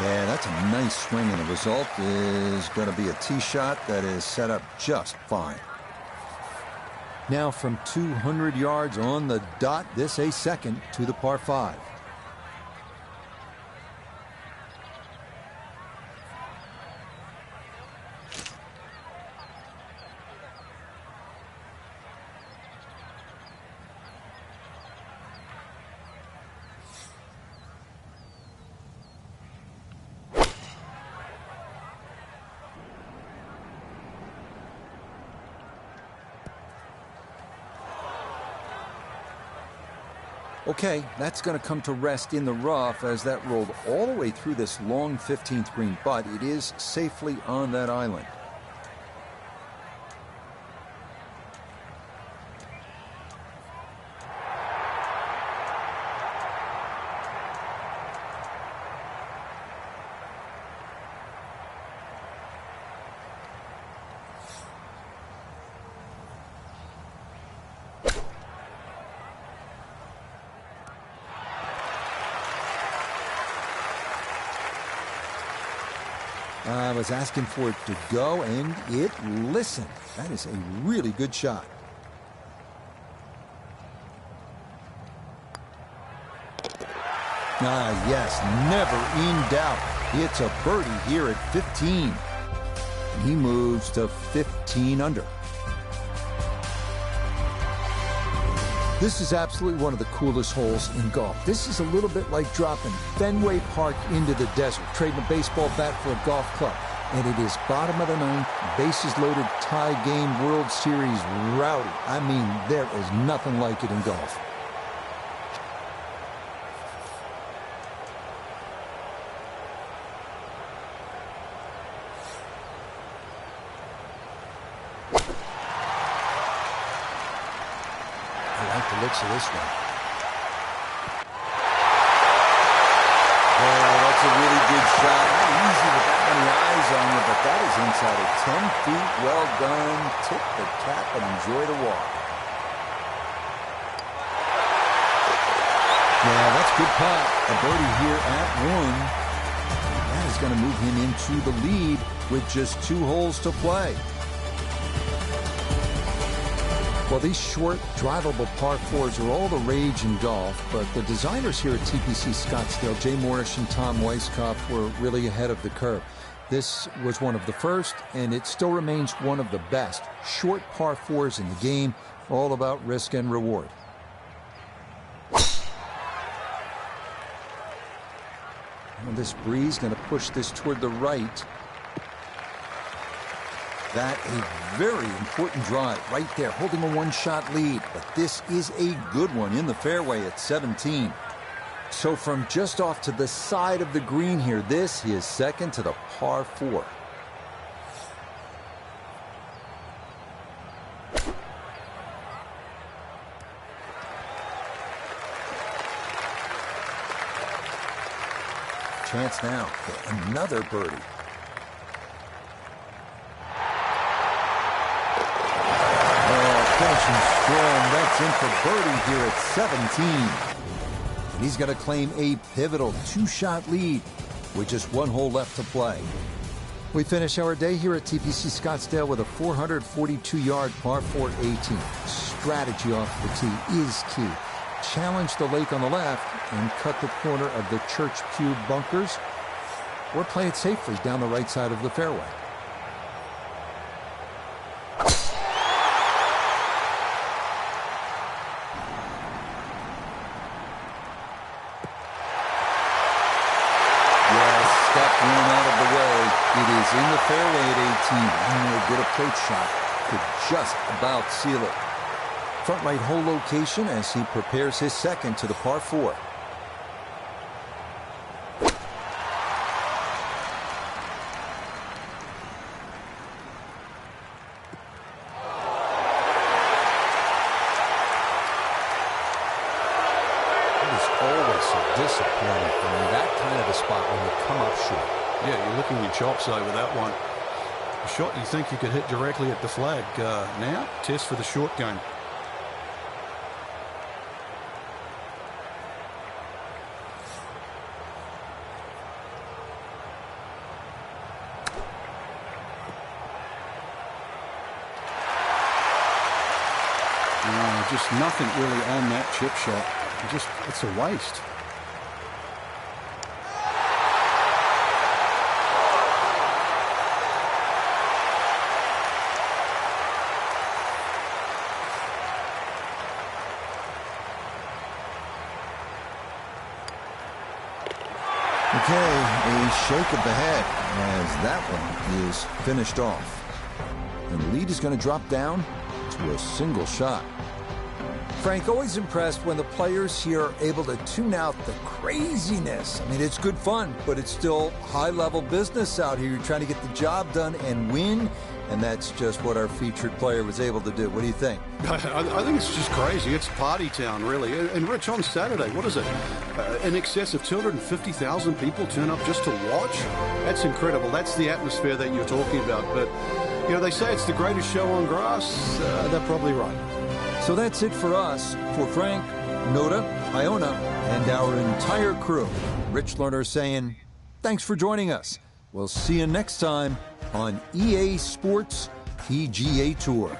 Yeah, that's a nice swing, and the result is going to be a tee shot that is set up just fine. Now from 200 yards on the dot, this a second to the par 5. Okay, that's going to come to rest in the rough as that rolled all the way through this long 15th green, but it is safely on that island. I was asking for it to go, and it listened. That is a really good shot. Yes, never in doubt. It's a birdie here at 15. And he moves to 15 under. This is absolutely one of the coolest holes in golf. This is a little bit like dropping Fenway Park into the desert, trading a baseball bat for a golf club. And it is bottom of the ninth, bases loaded, tie game, World Series rowdy. I mean, there is nothing like it in golf. The looks of this one. Oh, that's a really good shot. Not easy with that many eyes on you, but that is inside of 10 feet. Well done. Tip the cap and enjoy the walk. Yeah, that's good putt. A birdie here at 1. That is going to move him into the lead with just 2 holes to play. Well, these short, drivable par 4s are all the rage in golf, but the designers here at TPC Scottsdale, Jay Morrish and Tom Weiskopf, were really ahead of the curve. This was one of the first, and it still remains one of the best. Short par 4s in the game, all about risk and reward. And this breeze going to push this toward the right. That a very important drive right there, holding a one-shot lead. But this is a good one in the fairway at 17. So from just off to the side of the green here, this is second to the par 4. chance now for another birdie. Finishing strong. That's in for birdie here at 17. And he's going to claim a pivotal 2-shot lead with just 1 hole left to play. We finish our day here at TPC Scottsdale with a 442-yard par 4 18. Strategy off the tee is key. Challenge the lake on the left and cut the corner of the Church Pew bunkers, or play it safely down the right side of the fairway. It is in the fairway at 18. A good approach shot could just about seal it. Front right hole location as he prepares his second to the par 4. It is always so disappointing from that kind of a spot when you come up short. Yeah, you're licking your chops over that one. A shot you think you could hit directly at the flag. Now, test for the short game. Just nothing really on that chip shot. It's a waste. Okay, a shake of the head as that one is finished off. And the lead is going to drop down to a single shot. Frank, always impressed when the players here are able to tune out the craziness. I mean, it's good fun, but it's still high-level business out here. You're trying to get the job done and win, and that's just what our featured player was able to do. What do you think? I think it's just crazy. It's party town, really. And Rich, on Saturday, what is it? In excess of 250,000 people turn up just to watch? That's incredible. That's the atmosphere that you're talking about. But, you know, they say it's the greatest show on grass. They're probably right. So that's it for us. For Frank, Noda, Iona, and our entire crew, Rich Lerner saying, thanks for joining us. We'll see you next time on EA Sports PGA Tour.